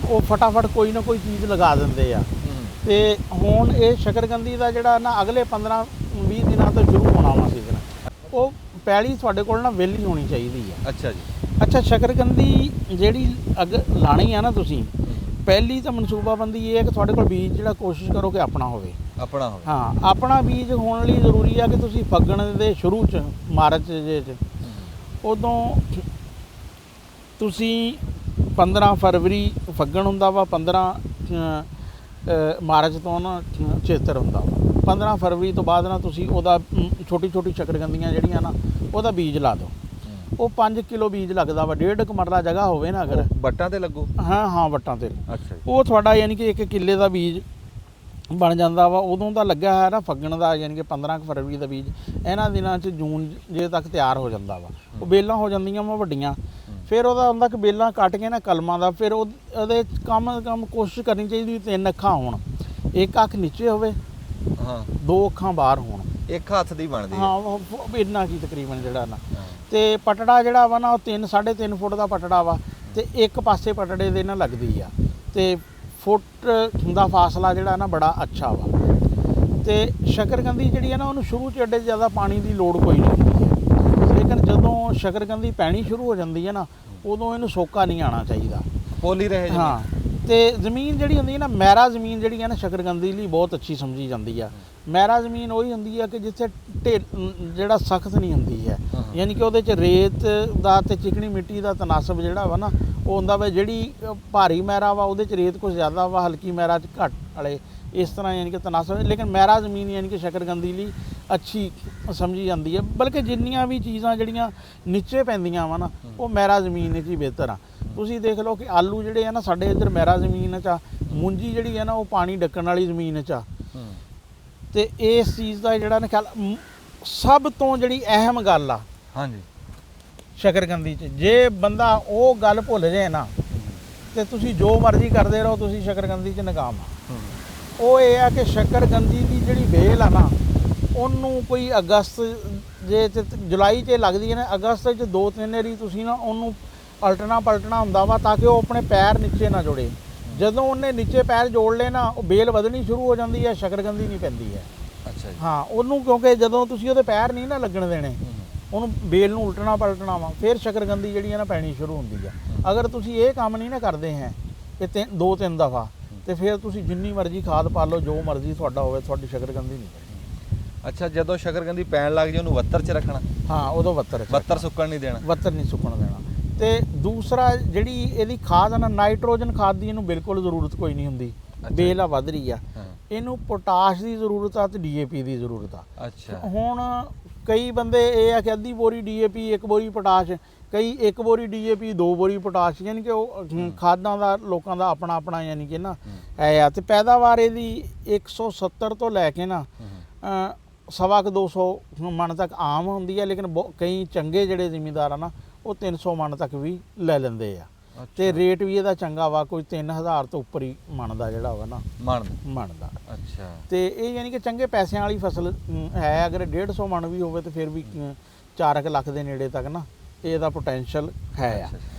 ਉਹ ਫਟਾਫਟ ਕੋਈ ਨਾ ਕੋਈ ਚੀਜ਼ ਲਗਾ ਦਿੰਦੇ ਆ। ਤੇ ਹੁਣ ਇਹ ਸ਼ਕਰਕੰਦੀ ਦਾ ਜਿਹੜਾ ਨਾ ਅਗਲੇ 15-20 ਦਿਨਾਂ ਤੋਂ ਸ਼ੁਰੂ ਹੋਣਾ ਵਾ ਸੀਜ਼ਨ, ਉਹ ਪੈਲੀ ਤੁਹਾਡੇ ਕੋਲ ਨਾ ਵਿਹਲੀ ਹੋਣੀ ਚਾਹੀਦੀ ਆ। ਅੱਛਾ ਜੀ। ਅੱਛਾ, ਸ਼ਕਰਕੰਦੀ ਜਿਹੜੀ ਲਾਣੀ ਆ ਨਾ ਤੁਸੀਂ, ਪਹਿਲੀ ਤਾਂ ਮਨਸੂਬਾਬੰਦੀ ਇਹ ਹੈ ਕਿ ਤੁਹਾਡੇ ਕੋਲ ਬੀਜ ਜਿਹੜਾ ਕੋਸ਼ਿਸ਼ ਕਰੋ ਕਿ ਆਪਣਾ ਹੋਵੇ। ਆਪਣਾ ਹੋਵੇ। ਹਾਂ, ਆਪਣਾ ਬੀਜ ਹੋਣ ਲਈ ਜ਼ਰੂਰੀ ਆ ਕਿ ਤੁਸੀਂ ਫੱਗਣ ਦੇ ਸ਼ੁਰੂ 'ਚ, ਮਾਰਚ ਜੇ 'ਚ, ਉਦੋਂ ਤੁਸੀਂ 15 ਫਰਵਰੀ ਫੱਗਣ ਹੁੰਦਾ ਵਾ, 15 ਮਾਰਚ ਤੋਂ ਨਾ ਚੇਤਰ ਹੁੰਦਾ ਵਾ। 15 ਫਰਵਰੀ ਤੋਂ ਬਾਅਦ ਨਾ ਤੁਸੀਂ ਉਹਦਾ ਛੋਟੀ ਛੋਟੀ ਸ਼ਕਰਕੰਦੀਆਂ ਜਿਹੜੀਆਂ ਨਾ ਉਹਦਾ ਬੀਜ ਲਾ ਦਿਓ। ਉਹ 5 ਕਿਲੋ ਬੀਜ ਲੱਗਦਾ ਵਾ, 1.5 ਮਰਲਾ ਜਗ੍ਹਾ ਹੋਵੇ ਨਾ ਅਗਰ। ਵੱਟਾਂ ਤੇ ਲੱਗੂ? ਹਾਂ ਵੱਟਾਂ ਤੇ। ਅੱਛਾ ਜੀ। ਉਹ ਤੁਹਾਡਾ ਯਾਨੀ ਕਿ 1 ਕਿੱਲੇ ਦਾ ਬੀਜ ਬਣ ਜਾਂਦਾ ਵਾ। ਉਦੋਂ ਦਾ ਲੱਗਿਆ ਹੋਇਆ ਨਾ ਫੱਗਣ ਦਾ, ਯਾਨੀ ਕਿ 15 ਫਰਵਰੀ ਦਾ ਬੀਜ ਇਹਨਾਂ ਦਿਨਾਂ 'ਚ ਜੂਨ ਜੇ ਤੱਕ ਤਿਆਰ ਹੋ ਜਾਂਦਾ ਵਾ। ਉਹ ਬੇਲਾਂ ਹੋ ਜਾਂਦੀਆਂ ਵਾ ਵੱਡੀਆਂ। ਫਿਰ ਉਹਦਾ ਹੁੰਦਾ ਕਿ ਬੇਲਾਂ ਕੱਟ ਕੇ ਨਾ ਕਲਮਾਂ ਦਾ, ਫਿਰ ਉਹਦੇ ਕੰਮ ਕੋਸ਼ਿਸ਼ ਕਰਨੀ ਚਾਹੀਦੀ 3 ਅੱਖਾਂ ਹੋਣ, 1 ਅੱਖ ਨੀਚੇ ਹੋਵੇ, ਹਾਂ 2 ਅੱਖਾਂ ਬਾਹਰ ਹੋਣ। ਇੱਕ ਹੱਥ ਦੀ ਬਣਦੀ ਹਾਂ ਉਹ ਇੰਨਾ ਕੀ ਤਕਰੀਬਨ ਜਿਹੜਾ ਨਾ। ਤੇ ਪਟੜਾ ਜਿਹੜਾ ਵਾ ਨਾ ਉਹ 3.5 ਫੁੱਟ ਦਾ ਪਟੜਾ ਵਾ, ਤੇ ਇੱਕ ਪਾਸੇ ਪਟੜੇ ਦੇ ਨਾ ਲੱਗਦੀ ਆ, ਤੇ ਫੁੱਟ ਦਾ ਫਾਸਲਾ ਜਿਹੜਾ ਨਾ ਬੜਾ ਅੱਛਾ ਵਾ। ਤੇ ਸ਼ਕਰਕੰਦੀ ਜਿਹੜੀ ਹੈ ਨਾ ਉਹਨੂੰ ਸ਼ੁਰੂ 'ਚ ਐਡੇ ਜ਼ਿਆਦਾ ਪਾਣੀ ਦੀ ਲੋੜ ਕੋਈ ਨਹੀਂ ਹੁੰਦੀ ਹੈ, ਲੇਕਿਨ ਜਦੋਂ ਸ਼ਕਰਕੰਦੀ ਪੈਣੀ ਸ਼ੁਰੂ ਹੋ ਜਾਂਦੀ ਹੈ ਨਾ ਉਦੋਂ ਇਹਨੂੰ ਸੋਕਾ ਨਹੀਂ ਆਉਣਾ ਚਾਹੀਦਾ, ਪੋਲੀ ਰਹੇ ਜੀ। ਹਾਂ। ਤੇ ਜ਼ਮੀਨ ਜਿਹੜੀ ਹੁੰਦੀ ਹੈ ਨਾ, ਮਹਿਰਾ ਜ਼ਮੀਨ ਜਿਹੜੀ ਹੈ ਨਾ ਸ਼ਕਰਕੰਦੀ ਲਈ ਬਹੁਤ ਅੱਛੀ ਸਮਝੀ ਜਾਂਦੀ ਆ। ਮਹਿਰਾ ਜ਼ਮੀਨ ਉਹੀ ਹੁੰਦੀ ਹੈ ਕਿ ਜਿੱਥੇ ਜਿਹੜਾ ਸਖਤ ਨਹੀਂ ਹੁੰਦੀ ਹੈ, ਯਾਨੀ ਕਿ ਉਹਦੇ 'ਚ ਰੇਤ ਦਾ ਤੇ ਚਿਕਣੀ ਮਿੱਟੀ ਦਾ ਤਨਾਸਬ ਜਿਹੜਾ ਵਾ ਨਾ ਉਹ ਹੁੰਦਾ ਵਾ। ਜਿਹੜੀ ਭਾਰੀ ਮਹਿਰਾ ਵਾ ਉਹਦੇ 'ਚ ਰੇਤ ਕੁਝ ਜ਼ਿਆਦਾ ਵਾ, ਹਲਕੀ ਮਹਿਰਾ 'ਚ ਘੱਟ ਵਾਲੇ, ਇਸ ਤਰ੍ਹਾਂ ਯਾਨੀ ਕਿ ਤਨਾਸਬ। ਲੇਕਿਨ ਮਹਿਰਾ ਜ਼ਮੀਨ ਯਾਨੀ ਕਿ ਸ਼ਕਰਕੰਦੀ ਲਈ ਅੱਛੀ ਸਮਝੀ ਜਾਂਦੀ ਹੈ। ਬਲਕਿ ਜਿੰਨੀਆਂ ਵੀ ਚੀਜ਼ਾਂ ਜਿਹੜੀਆਂ ਨੀਚੇ ਪੈਂਦੀਆਂ ਵਾ ਨਾ ਉਹ ਮਹਿਰਾ ਜ਼ਮੀਨ 'ਚ ਹੀ ਬਿਹਤਰ ਆ। ਤੁਸੀਂ ਦੇਖ ਲਓ ਕਿ ਆਲੂ ਜਿਹੜੇ ਆ ਨਾ ਸਾਡੇ ਇੱਧਰ ਮਹਿਰਾ ਜ਼ਮੀਨ 'ਚ ਆ, ਮੂੰਜੀ ਜਿਹੜੀ ਹੈ ਨਾ ਉਹ ਪਾਣੀ ਡੱਕਣ ਵਾਲੀ ਜ਼ਮੀਨ 'ਚ ਆ। ਤੇ ਇਸ ਚੀਜ਼ ਦਾ ਜਿਹੜਾ ਨਾ ਖਿਆਲ ਸਭ ਤੋਂ ਜਿਹੜੀ ਅਹਿਮ ਗੱਲ ਆ ਹਾਂਜੀ ਸ਼ਕਰਕੰਦੀ 'ਚ, ਜੇ ਬੰਦਾ ਉਹ ਗੱਲ ਭੁੱਲ ਜਾਏ ਨਾ ਤੇ ਤੁਸੀਂ ਜੋ ਮਰਜ਼ੀ ਕਰਦੇ ਰਹੋ, ਤੁਸੀਂ ਸ਼ਕਰਕੰਦੀ 'ਚ ਨਾਕਾਮ ਆ। ਉਹ ਇਹ ਆ ਕਿ ਸ਼ਕਰਕੰਦੀ ਦੀ ਜਿਹੜੀ ਵੇਲ ਆ ਨਾ ਉਹਨੂੰ ਕੋਈ ਅਗਸਤ ਜੇ ਜੁਲਾਈ 'ਚ ਲੱਗਦੀ ਹੈ ਨਾ, ਅਗਸਤ 'ਚ 2-3 ਵਾਰੀ ਤੁਸੀਂ ਨਾ ਉਹਨੂੰ ਪਲਟਣਾ ਹੁੰਦਾ ਵਾ ਤਾਂ ਕਿ ਉਹ ਆਪਣੇ ਪੈਰ ਨੀਚੇ ਨਾ ਜੋੜੇ। ਜਦੋਂ ਉਹਨੇ ਨੀਚੇ ਪੈਰ ਜੋੜ ਲਏ ਨਾ ਉਹ ਬੇਲ ਵਧਣੀ ਸ਼ੁਰੂ ਹੋ ਜਾਂਦੀ ਹੈ, ਸ਼ਕਰਕੰਦੀ ਨਹੀਂ ਪੈਂਦੀ ਹੈ। ਅੱਛਾ ਜੀ। ਹਾਂ ਉਹਨੂੰ, ਕਿਉਂਕਿ ਜਦੋਂ ਤੁਸੀਂ ਉਹਦੇ ਪੈਰ ਨਹੀਂ ਨਾ ਲੱਗਣ ਦੇਣੇ, ਉਹਨੂੰ ਬੇਲ ਨੂੰ ਉਲਟਣਾ ਪਲਟਣਾ ਵਾ, ਫਿਰ ਸ਼ਕਰਕੰਦੀ ਜਿਹੜੀ ਹੈ ਨਾ ਪੈਣੀ ਸ਼ੁਰੂ ਹੁੰਦੀ ਆ। ਅਗਰ ਤੁਸੀਂ ਇਹ ਕੰਮ ਨਹੀਂ ਨਾ ਕਰਦੇ ਹੈ ਇਹ 2-3 ਦਫਾ, ਤੇ ਫਿਰ ਤੁਸੀਂ ਜਿੰਨੀ ਮਰਜ਼ੀ ਖਾਦ ਪਾ ਲਓ, ਜੋ ਮਰਜ਼ੀ ਤੁਹਾਡਾ ਹੋਵੇ, ਤੁਹਾਡੀ ਸ਼ਕਰਕੰਦੀ ਨਹੀਂ ਪੈਣੀ। ਅੱਛਾ, ਜਦੋਂ ਸ਼ਕਰਕੰਦੀ ਪੈਣ ਲੱਗ ਜੇ ਉਹਨੂੰ ਵੱਤਰ 'ਚ ਰੱਖਣਾ? ਹਾਂ ਉਦੋਂ ਵੱਤਰ ਸੁੱਕਣ ਨਹੀਂ ਦੇਣਾ। ਵੱਤਰ ਨਹੀਂ ਸੁੱਕਣ ਦੇਣਾ। ਤੇ ਦੂਸਰਾ ਜਿਹੜੀ ਇਹਦੀ ਖਾਦ ਆ ਨਾ, ਨਾਈਟ੍ਰੋਜਨ ਖਾਦ ਦੀ ਇਹਨੂੰ ਬਿਲਕੁਲ ਜ਼ਰੂਰਤ ਕੋਈ ਨਹੀਂ ਹੁੰਦੀ। ਬੇਲ ਆ ਵੱਧ ਰਹੀ ਆ, ਇਹਨੂੰ ਪੋਟਾਸ਼ ਦੀ ਜ਼ਰੂਰਤ ਆ ਤੇ ਡੀਏਪੀ ਦੀ ਜ਼ਰੂਰਤ ਆ। ਅੱਛਾ। ਹੁਣ ਕਈ ਬੰਦੇ ਇਹ ਆ ਕਿ ਅੱਧੀ ਬੋਰੀ ਡੀਏਪੀ 1 ਬੋਰੀ ਪੋਟਾਸ਼, ਕਈ 1 ਬੋਰੀ ਡੀਏਪੀ 2 ਬੋਰੀ ਪੋਟਾਸ਼, ਯਾਨੀ ਕਿ ਉਹ ਖਾਦਾਂ ਦਾ ਲੋਕਾਂ ਦਾ ਆਪਣਾ ਆਪਣਾ ਯਾਨੀ ਕਿ ਨਾ ਹੈ ਆ। ਤੇ ਪੈਦਾਵਾਰ ਇਹਦੀ 170 ਤੋਂ ਲੈ ਕੇ ਨਾ 250 ਮਣ ਤੱਕ ਆਮ ਹੁੰਦੀ ਹੈ, ਲੇਕਿਨ ਕਈ ਚੰਗੇ ਜਿਹੜੇ ਜ਼ਿਮੀਂਦਾਰ ਆ ਨਾ ਉਹ 300 ਮਣ ਤੱਕ ਵੀ ਲੈ ਲੈਂਦੇ ਆ। ਤੇ ਰੇਟ ਵੀ ਇਹਦਾ ਚੰਗਾ ਵਾ, ਕੋਈ 3000 ਤੋਂ ਉੱਪਰ ਹੀ ਮਣ ਦਾ ਜਿਹੜਾ ਵਾ ਨਾ ਮਣ ਦਾ। ਅੱਛਾ। ਤੇ ਇਹ ਯਾਨੀ ਕਿ ਚੰਗੇ ਪੈਸਿਆਂ ਵਾਲੀ ਫਸਲ ਹੈ। ਅਗਰ 150 ਮਣ ਵੀ ਹੋਵੇ ਤੇ ਫਿਰ ਵੀ 4 ਲੱਖ ਦੇ ਨੇੜੇ ਤੱਕ ਨਾ ਇਹਦਾ ਪੋਟੈਂਸ਼ੀਅਲ ਹੈ ਆ।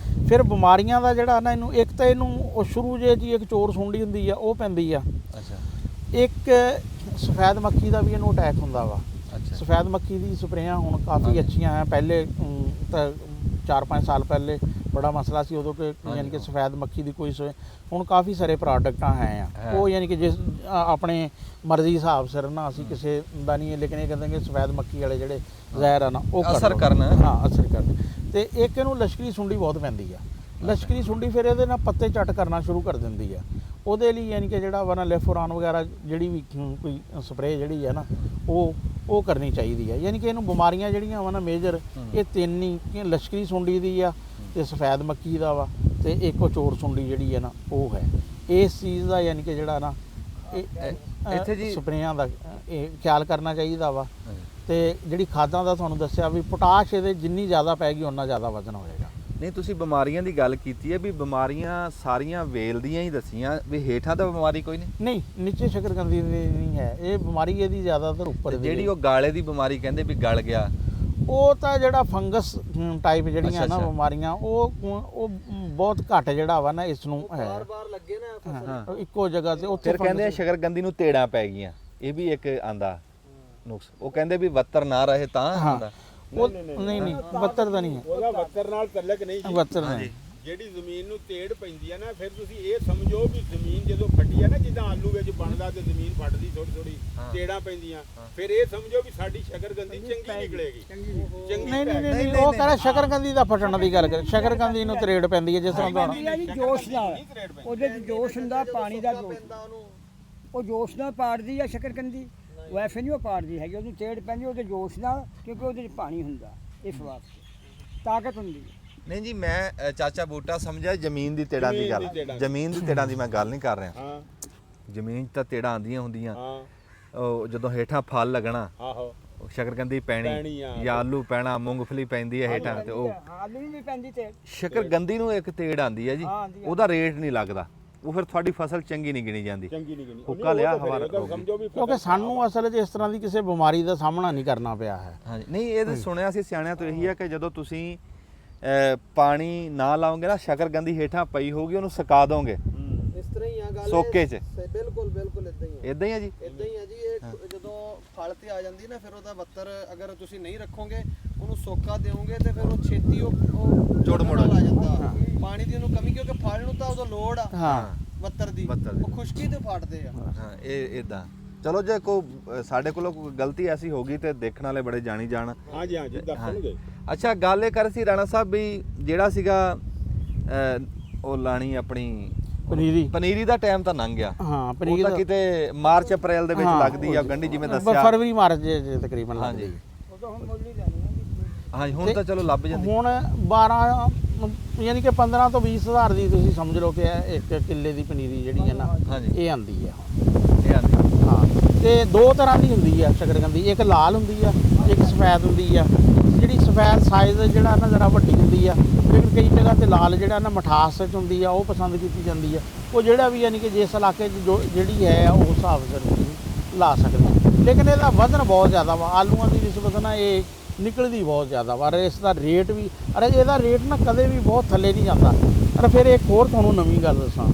ਫਿਰ ਬਿਮਾਰੀਆਂ ਦਾ ਜਿਹੜਾ ਨਾ ਇਹਨੂੰ, ਇੱਕ ਤਾਂ ਇਹਨੂੰ ਉਹ ਸ਼ੁਰੂ ਜੇ ਜੀ ਇੱਕ ਚੋਰ ਸੁੰਡੀ ਹੁੰਦੀ ਆ ਉਹ ਪੈਂਦੀ ਆ। ਅੱਛਾ। ਇੱਕ ਸਫੈਦ ਮੱਖੀ ਦਾ ਵੀ ਇਹਨੂੰ ਅਟੈਕ ਹੁੰਦਾ ਵਾ। ਅੱਛਾ। ਸਫੈਦ ਮੱਖੀ ਦੀ ਸਪਰੇਆਂ ਹੁਣ ਕਾਫੀ ਅੱਛੀਆਂ ਆ। ਪਹਿਲੇ ਤਾਂ 4-5 ਸਾਲ ਪਹਿਲੇ ਬੜਾ ਮਸਲਾ ਸੀ ਉਦੋਂ ਕਿ ਯਾਨੀ ਕਿ ਸਫੈਦ ਮੱਖੀ ਦੀ ਕੋਈ ਹੁਣ ਕਾਫੀ ਸਾਰੇ ਪ੍ਰੋਡਕਟਾਂ ਹੈ ਆ। ਉਹ ਯਾਨੀ ਕਿ ਜਿਸ ਆਪਣੇ ਮਰਜ਼ੀ ਹਿਸਾਬ ਸਿਰ ਨਾ ਅਸੀਂ ਕਿਸੇ ਦਾ ਨਹੀਂ, ਲੇਕਿਨ ਇਹ ਕਹਿੰਦੇ ਕਿ ਸਫੈਦ ਮੱਖੀ ਵਾਲੇ ਜਿਹੜੇ ਜ਼ਹਿਰ ਆ ਨਾ ਉਹ ਅਸਰ ਕਰਨ। ਹਾਂ ਅਸਰ ਕਰਨ। ਤੇ ਇੱਕ ਇਹਨੂੰ ਲਸ਼ਕਰੀ ਸੁੰਡੀ ਬਹੁਤ ਪੈਂਦੀ ਆ। ਲਸ਼ਕਰੀ ਸੁੰਡੀ ਫਿਰ ਇਹਦੇ ਨਾਲ ਪੱਤੇ ਚੱਟ ਕਰਨਾ ਸ਼ੁਰੂ ਕਰ ਦਿੰਦੀ ਆ। ਉਹਦੇ ਲਈ ਯਾਨੀ ਕਿ ਜਿਹੜਾ ਵਾ ਨਾ ਲੈਫੋਰਾਨ ਵਗੈਰਾ ਜਿਹੜੀ ਵੀ ਕੋਈ ਸਪਰੇਅ ਜਿਹੜੀ ਹੈ ਨਾ ਉਹ ਕਰਨੀ ਚਾਹੀਦੀ ਹੈ। ਯਾਨੀ ਕਿ ਇਹਨੂੰ ਬਿਮਾਰੀਆਂ ਜਿਹੜੀਆਂ ਵਾ ਨਾ ਮੇਜਰ ਇਹ 3 ਹੀ, ਲਸ਼ਕਰੀ ਸੁੰਡੀ ਦੀ ਆ ਤੇ ਸਫੈਦ ਮੱਖੀ ਦਾ ਵਾ ਤੇ ਇੱਕ ਉਹ ਚੋਰ ਸੁੰਡੀ ਜਿਹੜੀ ਹੈ ਨਾ ਉਹ ਹੈ। ਇਸ ਚੀਜ਼ ਦਾ ਯਾਨੀ ਕਿ ਜਿਹੜਾ ਨਾ ਇੱਥੇ ਜੀ ਸਪਰੇਆਂ ਦਾ ਇਹ ਖਿਆਲ ਕਰਨਾ ਚਾਹੀਦਾ ਵਾ। ਤੇ ਜਿਹੜੀ ਖਾਦਾਂ ਦਾ ਤੁਹਾਨੂੰ ਦੱਸਿਆ ਵੀ ਪੋਟਾਸ਼ ਇਹਦੇ ਜਿੰਨੀ ਜ਼ਿਆਦਾ ਪੈ ਗਈ ਉਨਾ ਜ਼ਿਆਦਾ ਵਜ਼ਨ ਹੋਏਗਾ। ਨਹੀਂ, ਤੁਸੀਂ ਬਿਮਾਰੀਆਂ ਦੀ ਗੱਲ ਕੀਤੀ ਹੈ ਵੀ ਬਿਮਾਰੀਆਂ ਸਾਰੀਆਂ ਵੇਲ ਦੀਆਂ ਹੀ ਦੱਸੀਆਂ, ਵੀ ਹੇਠਾਂ ਤਾਂ ਬਿਮਾਰੀ ਕੋਈ ਨਹੀਂ? ਨੀਚੇ ਸ਼ਕਰਕੰਦੀ ਦੀ ਨਹੀਂ ਹੈ ਇਹ ਬਿਮਾਰੀ, ਇਹਦੀ ਜ਼ਿਆਦਾਤਰ ਉੱਪਰ ਦੀ। ਜਿਹੜੀ ਉਹ ਗਾਲੇ ਦੀ ਬਿਮਾਰੀ ਕਹਿੰਦੇ ਵੀ ਗਲ ਗਿਆ, ਉਹ ਤਾਂ ਜਿਹੜਾ ਫੰਗਸ ਟਾਈਪ ਜਿਹੜੀਆਂ ਨਾ ਬਿਮਾਰੀਆਂ ਉਹ ਬਹੁਤ ਘੱਟ ਜਿਹੜਾ ਵਾ ਨਾ ਇਸ ਨੂੰ ਹੈ। ਬਾਰ ਲੱਗੇ ਨਾ ਇੱਕੋ ਜਗ੍ਹਾ ਤੇ ਉੱਥੇ। ਫਿਰ ਕਹਿੰਦੇ ਆ ਸ਼ਕਰਕੰਦੀ ਨੂੰ ਤੇੜਾਂ ਪੈ ਗਈਆਂ, ਇਹ ਵੀ ਇੱਕ ਆਂਦਾ ਨੁਕਸ। ਉਹ ਕਹਿੰਦੇ ਵੀ ਵੱਤਰ ਨਾ ਰਹੇ ਤਾਂ ਹੁੰਦਾ। ਉਹ ਨਹੀਂ ਵੱਤਰ ਦਾ ਨਹੀਂ ਹੈ, ਉਹਦਾ ਵੱਤਰ ਨਾਲ ਤਲਕ ਨਹੀਂ ਜੀ। ਵੱਤਰ ਨਹੀਂ। ਜਿਹੜੀ ਜ਼ਮੀਨ ਨੂੰ ਤੇੜ ਪੈਂਦੀ ਹੈ ਨਾ, ਫਿਰ ਤੁਸੀਂ ਇਹ ਸਮਝੋ ਵੀ ਜ਼ਮੀਨ ਜਦੋਂ ਫੱਟੀ ਹੈ ਨਾ, ਜਿੱਦਾਂ ਆਲੂ ਆਲੂ ਵਿੱਚ ਬਣਦਾ ਤੇ ਜ਼ਮੀਨ ਫਟਦੀ ਥੋੜੀ ਥੋੜੀ ਤੇੜਾਂ ਪੈਂਦੀਆਂ ਫਿਰ ਇਹ ਸਮਝੋ ਵੀ ਸਾਡੀ ਸ਼ਕਰਕੰਦੀ ਚੰਗੀ ਨਿਕਲੇਗੀ ਚੰਗੀ ਨਹੀਂ ਉਹ ਕਹਿੰਦਾ ਸ਼ਕਰਕੰਦੀ ਦਾ ਫਟਣ ਦੀ ਗੱਲ ਕਰ ਸ਼ਕਰਕੰਦੀ ਨੂੰ ਤਰੇੜ ਪੈਂਦੀ ਹੈ ਜਿਸ ਤਰ੍ਹਾਂ ਪੈਂਦੀ ਆ ਜੀ ਜੋਸ਼ ਨਾਲ, ਉਹਦੇ 'ਚ ਜੋਸ਼ ਹੁੰਦਾ, ਪਾਣੀ ਦਾ ਜੋਸ਼, ਉਹ ਜੋਸ਼ ਨਾਲ ਪਾੜਦੀ ਆ ਸ਼ਕਰਕੰਦੀ, ਵੈਸੇ ਨਹੀਂ ਉਹ ਪਾੜਦੀ ਹੈਗੀ, ਉਹਨੂੰ ਤੇੜ ਪੈਂਦੀ ਉਹਦੇ ਜੋਸ਼ ਨਾਲ, ਕਿਉਂਕਿ ਉਹਦੇ 'ਚ ਪਾਣੀ ਹੁੰਦਾ, ਇਸ ਵਾਸਤੇ ਤਾਕਤ ਹੁੰਦੀ ਹੈ। ਨਹੀਂ ਜੀ, ਮੈਂ ਚਾਚਾ ਬੂਟਾ ਸਮਝਿਆ ਜ਼ਮੀਨ ਦੀ ਤੇੜਾਂ ਦੀ ਗੱਲ, ਜ਼ਮੀਨ ਦੀ ਤੇੜਾਂ ਦੀ ਮੈਂ ਗੱਲ ਨਹੀਂ ਕਰ ਰਿਹਾ। ਹਾਂ ਜ਼ਮੀਨ 'ਚ ਤਾਂ ਤੇੜਾਂ ਆਉਂਦੀਆਂ ਹੁੰਦੀਆਂ, ਹਾਂ ਉਹ ਜਦੋਂ ਹੇਠਾਂ ਫਲ ਲੱਗਣਾ, ਆਹੋ ਸ਼ਕਰਕੰਦੀ ਪੈਣੀ ਜਾਂ ਆਲੂ ਪੈਣਾ, ਮੂੰਗਫਲੀ ਪੈਂਦੀ ਹੈ ਹੇਠਾਂ, ਤੇ ਉਹ ਆਲੂ ਵੀ ਪੈਂਦੀ ਤੇ ਸ਼ਕਰਕੰਦੀ ਨੂੰ ਇੱਕ ਤੇੜ ਆਉਂਦੀ ਹੈ ਜੀ, ਉਹਦਾ ਰੇਟ ਨਹੀਂ ਲੱਗਦਾ, ਉਹ ਫਿਰ ਤੁਹਾਡੀ ਫਸਲ ਚੰਗੀ ਨਹੀਂ ਗਿਣੀ ਜਾਂਦੀ। ਚੰਗੀ ਨਹੀਂ ਗਿਣੀ ਹੁੱਕਾ ਲਿਆ ਹਵਾ ਸਮਝੋ ਵੀ ਕਿਉਂਕਿ ਸਾਨੂੰ ਅਸਲ 'ਚ ਇਸ ਤਰ੍ਹਾਂ ਦੀ ਕਿਸੇ ਬਿਮਾਰੀ ਦਾ ਸਾਹਮਣਾ ਨਹੀਂ ਕਰਨਾ ਪਿਆ ਹੈ। ਹਾਂਜੀ, ਨਹੀਂ ਇਹ ਤਾਂ ਸੁਣਿਆ ਸੀ ਸਿਆਣਿਆਂ ਤੋਂ ਇਹੀ ਹੈ ਕਿ ਜਦੋਂ ਤੁਸੀਂ ਪਾਣੀ ਨਾ ਲਾਓਗੇ ਨਾ, ਸ਼ਕਰਕੰਦੀ ਹੇਠਾਂ ਪਈ ਹੋਊਗੀ, ਉਹਨੂੰ ਸੁਕਾ ਦੋਗੇ ਇਸ ਤਰ੍ਹਾਂ ਹੀ ਆ ਗੱਲ ਸੋਕੇ 'ਚ। ਬਿਲਕੁਲ ਬਿਲਕੁਲ ਇਦਾਂ ਹੀ ਹੈ, ਇਦਾਂ ਹੀ ਆ ਜੀ, ਇਦਾਂ ਹੀ ਹੈ ਜੀ। ਇਹ ਜਦੋਂ ਫਲ ਤੇ ਆ ਜਾਂਦੀ ਨਾ, ਫਿਰ ਉਹਦਾ ਬੱਤਰ ਅਗਰ ਤੁਸੀਂ ਨਹੀਂ ਰੱਖੋਗੇ, ਉਹਨੂੰ ਸੋਕਾ ਦਿਓਗੇ ਤੇ ਫਿਰ ਉਹ ਛੇਤੀ ਉਹ ਜੁੜ ਮੁੜ ਆ ਜਾਂਦਾ, ਪਾਣੀ ਦੀ ਉਹਨੂੰ ਕਮੀ, ਕਿਉਂਕਿ ਫਲ ਨੂੰ ਤਾਂ ਉਦੋਂ ਲੋੜ ਆ ਹਾਂ ਬੱਤਰ ਦੀ, ਉਹ ਖੁਸ਼ਕੀ ਤੇ ਫਾਟਦੇ ਆ। ਹਾਂ ਇਹ ਇਦਾਂ। ਚਲੋ ਜੇ ਸਾਡੇ ਕੋਲੋਂ ਕੋਈ ਗਲਤੀ ਐਸੀ ਹੋ ਗਈ ਤੇ ਦੇਖਣ ਵਾਲੇ ਬੜੇ ਜਾਣੀ ਜਾਣ। ਹਾਂਜੀ ਹਾਂਜੀ ਦੱਸਣਗੇ। ਅੱਛਾ, ਗੱਲ ਇਹ ਕਰ ਸੀ ਰਾਣਾ ਸਾਹਿਬ ਵੀ ਜਿਹੜਾ ਸੀਗਾ ਉਹ ਲਾਣੀ ਆਪਣੀ ਪਨੀਰੀ ਦਾ ਟਾਈਮ ਤਾਂ ਲੰਘ ਗਿਆ। ਹਾਂ, ਪਨੀਰੀ ਤਾਂ ਕਿਤੇ ਮਾਰਚ ਅਪ੍ਰੈਲ ਦੇ ਵਿੱਚ ਲੱਗਦੀ ਆ ਗੰਢੀ, ਜਿਵੇਂ ਦੱਸਿਆ ਫਰਵਰੀ ਮਾਰਚ ਜੇ ਤਕਰੀਬਨ ਲੱਗਦੀ ਹੈ। ਉਦੋਂ ਹੁਣ ਮੁੱਲ ਹੀ ਲੈਣੀ ਆ। ਹਾਂਜੀ, ਹੁਣ ਤਾਂ ਚਲੋ ਲੱਭ ਜਾਂਦੀ। ਹੁਣ 12 ਯਾਨੀ ਕਿ 15 ਤੋਂ 20 ਹਜ਼ਾਰ ਦੀ ਤੁਸੀਂ ਸਮਝ ਲਓ ਕਿ ਇੱਕ ਕਿੱਲੇ ਦੀ ਪਨੀਰੀ ਜਿਹੜੀ ਹੈ ਨਾ, ਹਾਂਜੀ, ਇਹ ਆਂਦੀ ਹੈ। ਇਹ ਆਂਦੀ। ਹਾਂ, ਤੇ ਦੋ ਤਰ੍ਹਾਂ ਦੀ ਹੁੰਦੀ ਆ ਸ਼ਕਰਕੰਦੀ, ਇੱਕ ਲਾਲ ਹੁੰਦੀ ਆ, ਇੱਕ ਸਫੈਦ ਹੁੰਦੀ ਆ। ਜਿਹੜੀ ਸਫੈਦ ਸਾਈਜ਼ ਜਿਹੜਾ ਨਾ ਜ਼ਰਾ ਵੱਡੀ ਹੁੰਦੀ ਆ, ਲੇਕਿਨ ਕਈ ਜਗ੍ਹਾ ਤੇ ਲਾਲ ਜਿਹੜਾ ਨਾ ਮਠਾਸ 'ਚ ਹੁੰਦੀ ਆ, ਉਹ ਪਸੰਦ ਕੀਤੀ ਜਾਂਦੀ ਆ। ਉਹ ਜਿਹੜਾ ਵੀ ਯਾਨੀ ਕਿ ਜਿਸ ਇਲਾਕੇ 'ਚ ਜਿਹੜੀ ਹੈ ਉਹ ਹਿਸਾਬ ਸਿਰ ਲਾ ਸਕਦੇ। ਲੇਕਿਨ ਇਹਦਾ ਵਜ਼ਨ ਬਹੁਤ ਜ਼ਿਆਦਾ ਵਾ, ਆਲੂਆਂ ਦੀ ਨਿਸਬਤ ਨਾਲ ਇਹ ਨਿਕਲਦੀ ਬਹੁਤ ਜ਼ਿਆਦਾ ਵਾ। ਇਸ ਦਾ ਰੇਟ ਵੀ, ਅਰੇ ਇਹਦਾ ਰੇਟ ਨਾ ਕਦੇ ਵੀ ਬਹੁਤ ਥੱਲੇ ਨਹੀਂ ਜਾਂਦਾ। ਪਰ ਫਿਰ ਇੱਕ ਹੋਰ ਤੁਹਾਨੂੰ ਨਵੀਂ ਗੱਲ ਦੱਸਾਂ,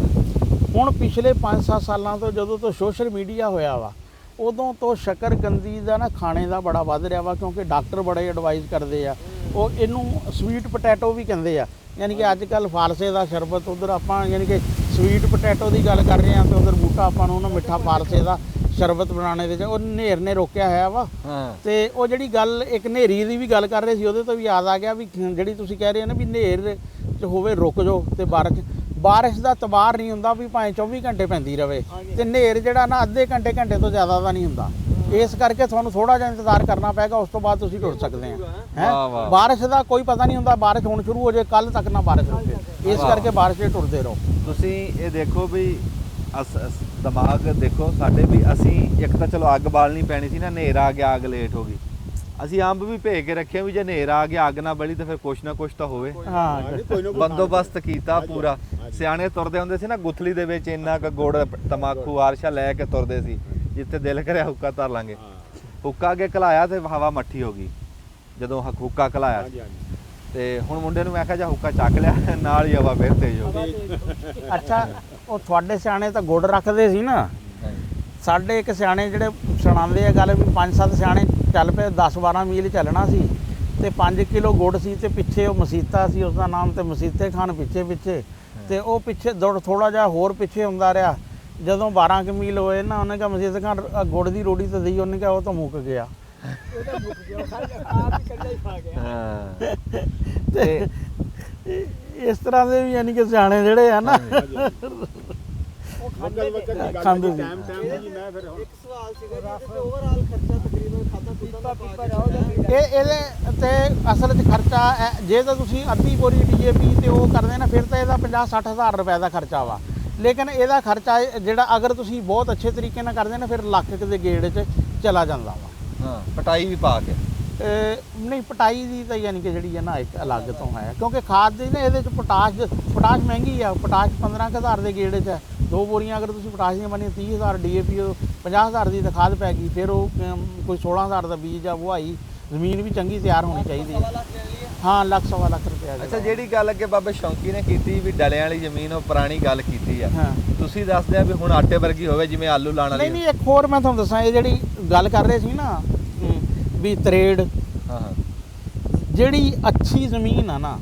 ਹੁਣ ਪਿਛਲੇ 5-7 ਸਾਲਾਂ ਤੋਂ ਜਦੋਂ ਤੋਂ ਸੋਸ਼ਲ ਮੀਡੀਆ ਹੋਇਆ ਵਾ, ਉਦੋਂ ਤੋਂ ਸ਼ਕਰਕੰਦੀ ਦਾ ਨਾ ਖਾਣੇ ਦਾ ਬੜਾ ਵੱਧ ਰਿਹਾ ਵਾ, ਕਿਉਂਕਿ ਡਾਕਟਰ ਬੜੇ ਐਡਵਾਈਜ਼ ਕਰਦੇ ਆ। ਉਹ ਇਹਨੂੰ ਸਵੀਟ ਪੋਟੈਟੋ ਵੀ ਕਹਿੰਦੇ ਆ, ਯਾਨੀ ਕਿ ਅੱਜ ਕੱਲ੍ਹ ਫਾਲਸੇ ਦਾ ਸ਼ਰਬਤ, ਉਧਰ ਆਪਾਂ ਯਾਨੀ ਕਿ ਸਵੀਟ ਪੋਟੈਟੋ ਦੀ ਗੱਲ ਕਰ ਰਹੇ ਹਾਂ, ਤੇ ਉਧਰ ਬੂਟਾ ਆਪਾਂ ਨੂੰ ਉਹਨੂੰ ਮਿੱਠਾ ਫਾਲਸੇ ਦਾ ਸ਼ਰਬਤ ਬਣਾਉਣੇ ਦੇ ਉਹ ਨੇਰ ਨੇ ਰੋਕਿਆ ਹੋਇਆ ਵਾ। ਤੇ ਉਹ ਜਿਹੜੀ ਗੱਲ ਇੱਕ ਨੇਰੀ ਦੀ ਵੀ ਗੱਲ ਕਰ ਰਹੇ ਸੀ, ਉਹਦੇ ਤੋਂ ਵੀ ਯਾਦ ਆ ਗਿਆ ਵੀ ਜਿਹੜੀ ਤੁਸੀਂ ਕਹਿ ਰਹੇ ਹੋ ਨਾ ਵੀ ਨੇਰ 'ਚ ਹੋਵੇ ਰੁਕ ਜਾਓ, ਤੇ ਬਾਰਿਸ਼ ਦਾ ਤਬਾਰ ਨਹੀਂ ਹੁੰਦਾ ਵੀ ਭਾਵੇਂ 24 ਘੰਟੇ ਪੈਂਦੀ ਰਵੇ, ਤੇ ਨੇਰ ਜਿਹੜਾ ਨਾ ਅੱਧੇ ਘੰਟੇ ਤੋਂ ਜ਼ਿਆਦਾ ਦਾ ਨਹੀਂ ਹੁੰਦਾ। ਇਸ ਕਰਕੇ ਤੁਹਾਨੂੰ ਥੋੜਾ ਜਿਹਾ ਇੰਤਜ਼ਾਰ ਕਰਨਾ ਪਏਗਾ, ਉਸ ਤੋਂ ਬਾਅਦ ਤੁਸੀਂ ਟੁਰ ਸਕਦੇ ਆ। ਹੈ ਬਾਰਿਸ਼ ਦਾ ਕੋਈ ਪਤਾ ਨਹੀਂ ਹੁੰਦਾ, ਬਾਰਿਸ਼ ਹੁਣ ਸ਼ੁਰੂ ਹੋ ਜਾਏ, ਕੱਲ ਤੱਕ ਨਾ ਬਾਰਿਸ਼ ਰੁਕੇ, ਇਸ ਕਰਕੇ ਬਾਰਿਸ਼ 'ਚ ਟੁਰਦੇ ਰਹੋ। ਤੁਸੀਂ ਇਹ ਦੇਖੋ ਵੀ ਦਿਮਾਗ ਦੇਖੋ ਸਾਡੇ ਵੀ, ਅਸੀਂ ਇੱਕ ਤਾਂ ਚਲੋ ਅੱਗ ਬਾਲਣੀ ਪੈਣੀ ਸੀ ਨਾ, ਹਨੇਰਾ ਆ ਗਿਆ, ਅੱਗ ਲੇਟ ਹੋ ਗਈ, ਅਸੀਂ ਅੰਬ ਵੀ ਭੇਜ ਕੇ ਰੱਖੇ ਵੀ ਜੇ ਹਨੇਰਾ ਆ ਗਿਆ, ਅੱਗ ਨਾ ਬਲੀ ਤੇ ਫਿਰ ਕੁਛ ਨਾ ਕੁਛ ਤਾਂ ਹੋਵੇ। ਬੰਦੋਬਸਤ ਕੀਤਾ ਪੂਰਾ। ਸਿਆਣੇ ਤੁਰਦੇ ਹੁੰਦੇ ਸੀ ਨਾ ਗੁੱਥਲੀ ਦੇ ਵਿੱਚ ਇੰਨਾ ਕੁ ਗੁੜ ਤਮਾਕੂ ਆਰਸ਼ਾ ਲੈ ਕੇ ਤੁਰਦੇ ਸੀ, ਜਿੱਥੇ ਦਿਲ ਕਰਿਆ ਹੁੱਕਾ ਧਰ ਲਾਂਗੇ। ਹੁੱਕਾ ਅੱਗੇ ਘਲਾਇਆ ਤੇ ਹਵਾ ਮੱਠੀ ਹੋ ਗਈ ਜਦੋਂ ਹੁੱਕਾ ਘਲਾਇਆ। ਤੇ ਹੁਣ ਮੁੰਡੇ ਨੂੰ ਮੈਂ ਕਿਹਾ ਜਾ ਹੁੱਕਾ ਚੱਕ ਲਿਆ, ਨਾਲ ਹੀ ਹਵਾ ਫਿਰ ਤੇਜ਼ ਹੋ ਗਈ। ਅੱਛਾ, ਉਹ ਤੁਹਾਡੇ ਸਿਆਣੇ ਤਾਂ ਗੁੜ ਰੱਖਦੇ ਸੀ ਨਾ, ਸਾਡੇ ਇੱਕ ਸਿਆਣੇ ਜਿਹੜੇ ਸੁਣਾਉਂਦੇ ਆ ਗੱਲ ਵੀ 5-7 ਸਿਆਣੇ ਚੱਲ ਪਏ, 10-12 ਮੀਲ ਚੱਲਣਾ ਸੀ, ਤੇ 5 ਕਿਲੋ ਗੁੜ ਸੀ, ਤੇ ਪਿੱਛੇ ਉਹ ਮਸੀਤਾ ਸੀ ਉਸਦਾ ਨਾਮ, ਤੇ ਮਸੀਤੇ ਖਾਨ ਪਿੱਛੇ ਤੇ ਉਹ ਪਿੱਛੇ ਦੌੜ ਥੋੜਾ ਜਿਹਾ ਹੋਰ ਪਿੱਛੇ ਹੁੰਦਾ ਰਿਹਾ। ਜਦੋਂ 12 ਕੁ ਮੀਲ ਹੋਏ ਨਾ, ਉਹਨੇ ਕਿਹਾ ਮਸੀਤੇ ਖਾਨ ਗੁੜ ਦੀ ਰੋਟੀ ਤਾਂ ਦੇਈ, ਉਹਨੇ ਕਿਹਾ ਉਹ ਤਾਂ ਮੁੱਕ ਗਿਆ। ਤੇ ਇਸ ਤਰ੍ਹਾਂ ਦੇ ਵੀ ਯਾਨੀ ਕਿ ਸਿਆਣੇ ਜਿਹੜੇ ਆ ਨਾ ਖਾਂਦੇ ਸੀ। ਇੱਕ ਸਵਾਲ ਸੀਗਾ ਜੀ, ਓਵਰਆਲ ਖਰਚਾ ਤਕਰੀਬਨ ਖਾਦਾ ਪੀਤਾ ਇਹਦੇ ਤੇ ਅਸਲ 'ਚ ਖਰਚਾ ਜੇ ਤਾਂ ਤੁਸੀਂ ਅੱਧੀ ਬੋਰੀ DAP ਤੇ ਉਹ ਕਰਦੇ ਨਾ, ਫਿਰ ਤਾਂ ਇਹਦਾ 50-60 ਹਜ਼ਾਰ ਰੁਪਏ ਦਾ ਖਰਚਾ ਵਾ। ਲੇਕਿਨ ਇਹਦਾ ਖਰਚਾ ਜਿਹੜਾ ਅਗਰ ਤੁਸੀਂ ਬਹੁਤ ਅੱਛੇ ਤਰੀਕੇ ਨਾਲ ਕਰਦੇ ਨਾ, ਫਿਰ ਲੱਖ ਦੇ ਗੇੜ 'ਚ ਚਲਾ ਜਾਂਦਾ ਵਾ। ਹਾਂ, ਪਟਾਈ ਵੀ ਪਾ ਕੇ ਨਹੀਂ, ਪਟਾਈ ਦੀ ਤਾਂ ਯਾਨੀ ਕਿ ਜਿਹੜੀ ਹੈ ਨਾ ਇੱਕ ਅਲੱਗ ਤੋਂ ਹੈ, ਕਿਉਂਕਿ ਖਾਦ ਦੀ ਨਾ ਇਹਦੇ 'ਚ ਪੋਟਾਸ਼ ਮਹਿੰਗੀ ਆ। ਪੋਟਾਸ਼ 15,000 ਦੇ ਗੇੜ 'ਚ ਹੈ। 2 ਬੋਰੀਆਂ ਅਗਰ ਤੁਸੀਂ ਪੋਟਾਸ਼ ਦੀਆਂ ਬਣੀਆਂ 30,000 DAP, 50,000 ਦੀ ਤਾਂ ਖਾਦ ਪੈ ਗਈ, ਫਿਰ ਉਹ ਕੋਈ 16,000 ਦਾ ਬੀਜ ਆ ਵਹਾਈ। ਜ਼ਮੀਨ ਵੀ ਚੰਗੀ ਤਿਆਰ ਹੋਣੀ ਚਾਹੀਦੀ ਹੈ। ਹਾਂ, ਲੱਖ ਸਵਾ ਲੱਖ ਰੁਪਇਆ। ਅੱਛਾ, ਜਿਹੜੀ ਗੱਲ ਅੱਗੇ ਬਾਬੇ ਸ਼ੌਂਕੀ ਨੇ ਕੀਤੀ ਵੀ ਡਲਿਆਂ ਵਾਲੀ ਜ਼ਮੀਨ, ਉਹ ਪੁਰਾਣੀ ਗੱਲ ਕੀਤੀ ਆ। ਤੁਸੀਂ ਦੱਸਦੇ ਆ ਵੀ ਹੁਣ ਆਟੇ ਵਰਗੀ ਹੋਵੇ ਜਿਵੇਂ ਆਲੂ ਲਾਣ ਵਾਲੀ। ਨਹੀਂ, ਇੱਕ ਹੋਰ ਮੈਂ ਤੁਹਾਨੂੰ ਦੱਸਾਂ, ਇਹ ਜਿਹੜੀ ਗੱਲ ਕਰ ਰਹੇ ਸੀ ਨਾ ਵੀ ਤਰੇੜ, ਜਿਹੜੀ ਅੱਛੀ ਜ਼ਮੀਨ ਆ ਨਾ,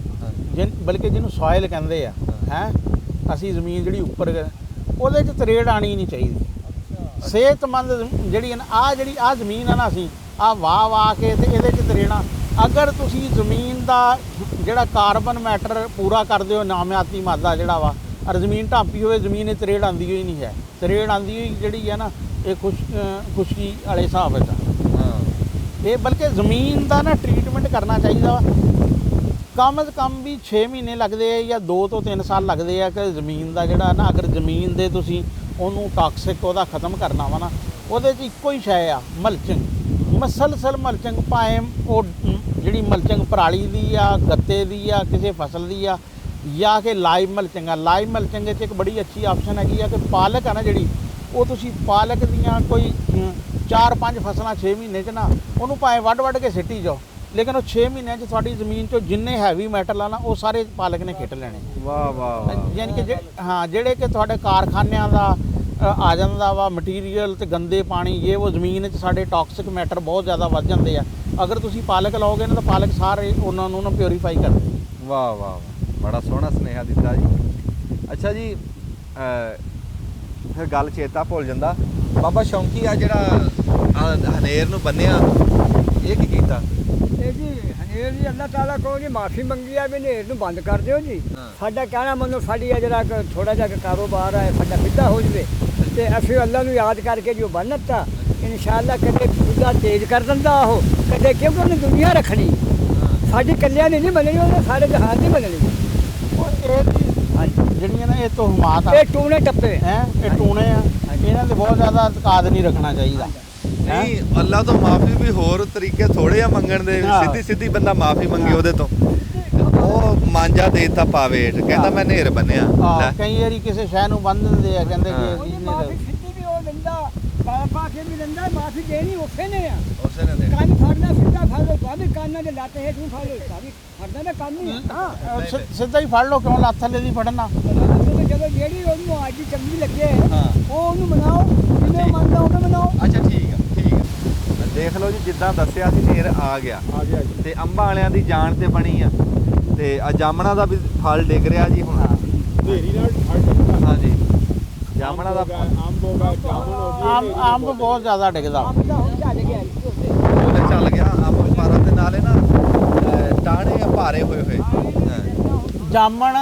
ਬਲਕਿ ਜਿਹਨੂੰ ਸੋਇਲ ਕਹਿੰਦੇ ਆ, ਹੈ ਅਸੀਂ ਜ਼ਮੀਨ ਜਿਹੜੀ ਉੱਪਰ, ਉਹਦੇ 'ਚ ਤਰੇੜ ਆਣੀ ਨਹੀਂ ਚਾਹੀਦੀ। ਸਿਹਤਮੰਦ ਜਿਹੜੀ ਆ ਜ਼ਮੀਨ ਆ ਨਾ, ਅਸੀਂ ਆ ਵਾਹ ਕੇ ਤੇ ਇਹਦੇ 'ਚ ਤਰੇੜਾਂ, ਅਗਰ ਤੁਸੀਂ ਜ਼ਮੀਨ ਦਾ ਜਿਹੜਾ ਕਾਰਬਨ ਮੈਟਰ ਪੂਰਾ ਕਰਦੇ ਹੋ, ਨਾਮਿਆਤੀ ਮਾਦਾ ਜਿਹੜਾ ਵਾ, ਔਰ ਜ਼ਮੀਨ ਢਾਂਪੀ ਹੋਵੇ, ਜ਼ਮੀਨ 'ਚ ਤਰੇੜ ਆਉਂਦੀ ਹੋਈ ਨਹੀਂ ਹੈ। ਤਰੇੜ ਆਉਂਦੀ ਹੋਈ ਜਿਹੜੀ ਹੈ ਨਾ, ਇਹ ਖੁਸ਼ਕੀ ਵਾਲੇ ਹਿਸਾਬ ਵਿੱਚ ਹਾਂ ਇਹ, ਬਲਕਿ ਜ਼ਮੀਨ ਦਾ ਨਾ ਟ੍ਰੀਟਮੈਂਟ ਕਰਨਾ ਚਾਹੀਦਾ ਵਾ। ਕਮ ਸੇ ਕਮ ਵੀ 6 ਮਹੀਨੇ ਲੱਗਦੇ ਆ ਜਾਂ 2 ਤੋਂ 3 ਸਾਲ ਲੱਗਦੇ ਆ ਕਿ ਜ਼ਮੀਨ ਦਾ ਜਿਹੜਾ ਨਾ, ਅਗਰ ਜ਼ਮੀਨ ਦੇ ਤੁਸੀਂ ਉਹਨੂੰ ਟਾਕਸਿਕ ਉਹਦਾ ਖਤਮ ਕਰਨਾ ਵਾ ਨਾ, ਉਹਦੇ 'ਚ ਇੱਕੋ ਹੀ ਸ਼ੈ ਆ, ਮਲਚਿੰਗ। ਮਸਲਸਲ ਮਲਚਿੰਗ, ਭਾਵੇਂ ਉਹ ਜਿਹੜੀ ਮਲਚਿੰਗ ਪਰਾਲੀ ਦੀ ਆ, ਗੱਤੇ ਦੀ ਆ, ਕਿਸੇ ਫਸਲ ਦੀ ਆ, ਜਾਂ ਕਿ ਲਾਈਵ ਮਲਚਿੰਗ ਆ। ਲਾਈਵ ਮਲਚਿੰਗ 'ਚ ਇੱਕ ਬੜੀ ਅੱਛੀ ਆਪਸ਼ਨ ਹੈਗੀ ਆ ਕਿ ਪਾਲਕ ਆ ਨਾ ਜਿਹੜੀ, ਉਹ ਤੁਸੀਂ ਪਾਲਕ ਦੀਆਂ ਕੋਈ 4-5 ਫਸਲਾਂ 6 ਮਹੀਨੇ 'ਚ ਨਾ, ਉਹਨੂੰ ਭਾਵੇਂ ਵੱਢ ਕੇ ਸਿੱਟੀ ਜਾਓ, ਲੇਕਿਨ ਉਹ 6 ਮਹੀਨਿਆਂ 'ਚ ਤੁਹਾਡੀ ਜ਼ਮੀਨ 'ਚੋਂ ਜਿੰਨੇ ਹੈਵੀ ਮੈਟਲ ਆ ਨਾ, ਉਹ ਸਾਰੇ ਪਾਲਕ ਨੇ ਖਿੱਚ ਲੈਣੇ। ਵਾਹ ਵਾਹ ਵਾਹ। ਯਾਨੀ ਕਿ ਜਿਹੜੇ ਕਿ ਤੁਹਾਡੇ ਕਾਰਖਾਨਿਆਂ ਦਾ ਆ ਜਾਂਦਾ ਵਾ ਮਟੀਰੀਅਲ ਤੇ ਗੰਦੇ ਪਾਣੀ, ਇਹ ਉਹ ਜ਼ਮੀਨ 'ਚ ਸਾਡੇ ਟਾਕਸਿਕ ਮੈਟਰ ਬਹੁਤ ਜ਼ਿਆਦਾ ਵੱਧ ਜਾਂਦੇ ਆ। ਅਗਰ ਤੁਸੀਂ ਪਾਲਕ ਲਾਓਗੇ ਨਾ, ਤਾਂ ਪਾਲਕ ਸਾਰੇ ਉਹਨਾਂ ਨੂੰ ਨਾ ਪਿਉਰੀਫਾਈ ਕਰਦੇ। ਵਾਹ ਵਾਹ, ਬੜਾ ਸੋਹਣਾ ਸੁਨੇਹਾ ਦਿੱਤਾ ਜੀ। ਅੱਛਾ ਜੀ, ਫਿਰ ਗੱਲ ਚੇਤਾ ਭੁੱਲ ਜਾਂਦਾ। ਬਾਬਾ ਸ਼ੌਂਕੀ ਆ ਜਿਹੜਾ ਹਨੇਰ ਨੂੰ ਬੰਨਿਆ, ਇਹ ਕੀ ਕੀਤਾ? ਇਹ ਜੀ ਹਨੇਰ ਜੀ ਅੱਲਾਹ ਤਾਲਾ ਕੋਲ ਜੀ ਮਾਫੀ ਮੰਗੀ ਆ ਵੀ ਹਨੇਰ ਨੂੰ ਬੰਦ ਕਰ ਦਿਓ ਜੀ। ਸਾਡਾ ਕਹਿਣਾ ਮੰਨੋ, ਸਾਡੀ ਆ ਜਿਹੜਾ ਥੋੜਾ ਜਿਹਾ ਕਾਰੋਬਾਰ ਹੈ ਸਾਡਾ ਸਿੱਧਾ ਹੋ ਜਵੇ, ਤੇ ਅਸੀਂ ਅੱਲਾਹ ਨੂੰ ਯਾਦ ਕਰਕੇ ਜੋ ਬੰਨ ਦਿੱਤਾ, ਇਨਸ਼ਾਅੱਲਾ ਕਦੇ ਖੁਦਾ ਤੇਜ਼ ਕਰ ਦਿੰਦਾ ਉਹ, ਕਦੇ, ਕਿਉਂਕਿ ਉਹਨੇ ਦੁਨੀਆ ਰੱਖਣੀ, ਸਾਡੀ ਕੱਲਿਆਂ ਦੀ ਨਹੀਂ ਬਣਨੀ, ਉਹਨੇ ਸਾਰੇ ਜਹਾਨ ਦੀ ਬਣਨੀ। ਜਿਹੜੀਆਂ ਨਾ ਇਹ ਤੋਹਮਾਤ ਆ, ਇਹ ਟੂਣੇ ਟੱਪੇ ਹੈ, ਇਹ ਟੂਣੇ ਆ, ਇਹਨਾਂ ਤੇ ਬਹੁਤ ਜ਼ਿਆਦਾ ਇਤਕਾਦ ਨਹੀਂ ਰੱਖਣਾ ਚਾਹੀਦਾ। ਨਹੀਂ, ਅੱਲਾ ਤੋਂ ਮਾਫੀ ਵੀ ਹੋਰ ਤਰੀਕੇ ਥੋੜੇ ਆ ਮੰਗਣ ਦੇ। ਸਿੱਧੀ ਬੰਦਾ ਮਾਫੀ ਮੰਗੇ ਉਹਦੇ ਤੋਂ, ਉਹ ਮਾਂਜਾ ਦੇਤਾ ਪਾਵੇ, ਕਹਿੰਦਾ ਮੈਂ ਨੇਰ ਬੰਨਿਆ। ਲੈ, ਕਈ ਵਾਰੀ ਕਿਸੇ ਸ਼ਹਿਰ ਨੂੰ ਬੰਨ ਦਿੰਦੇ ਆ, ਕਹਿੰਦੇ ਕਿ ਉਹਦੀ ਮਾਫੀ ਸਿੱਧੀ ਵੀ ਉਹ ਦਿੰਦਾ, ਪਾ ਕੇ ਵੀ ਦਿੰਦਾ, ਮਾਫੀ ਦੇਣੀ ਉਸੇ ਨੇ ਆ। ਉਸੇ ਨੇ ਦੇ ਕੰਨ ਫੜਨਾ ਸਿੱਧਾ ਫੜ ਲਓ, ਤਾਂ ਵੀ ਕੰਨਾਂ ਦੇ ਲੱਤ ਹੇਠ ਨੂੰ ਫੜ ਲਓ, ਤਾਂ ਵੀ ਫੜਨਾ ਦਾ ਕੰਮ ਹੀ ਆ। ਸਿੱਧਾ ਹੀ ਫੜ ਲਓ, ਕਿਉਂ ਲੱਤ ਥੱਲੇ ਦੀ ਫੜਨਾ? ਜਦੋਂ ਜਿਹੜੀ ਉਹਨੂੰ ਅੱਜ ਚੰਗੀ ਲੱਗੇ ਉਹ ਉਹਨੂੰ ਮਨਾਓ, ਜਿਵੇਂ ਮੰਨਦਾ ਉਹ ਮਨਾਓ। ਅੱਛਾ ਠੀਕ ਆ। ਦੇਖ ਲਓ ਜੀ, ਜਿੱਦਾਂ ਦੱਸਿਆ ਸੀ ਨੇਰ ਆ ਗਿਆ ਜੀ। ਤੇ ਅੰਬਾਂ ਵਾਲਿਆਂ ਦੀ ਜਾਨ ਤੇ ਬਣੀ ਆ, ਤੇ ਆ ਜਾਮਣਾ ਦਾ ਵੀ ਫਲ ਡਿੱਗ ਰਿਹਾ ਜੀ ਹੁਣ। ਢੇਰੀ ਨਾਲ ਫੜ ਹਾਂਜੀ, ਜਾਮਣਾ ਦਾ ਅੰਬ ਹੋ ਗਿਆ, ਜਾਮਣ ਹੋ ਗਈ। ਅੰਬ ਬਹੁਤ ਜ਼ਿਆਦਾ ਡਿੱਗਦਾ। ਆਪ ਦਾ ਹੁਣ ਚੱਲ ਗਿਆ ਜੀ ਉੱਥੇ। ਉਹਦੇ ਚੱਲ ਗਿਆ ਅੰਬ ਪਾਰਾਂ ਦੇ ਨਾਲੇ ਨਾ ਟਾਹਣੇ ਭਾਰੇ ਹੋਏ ਜਾਮਣ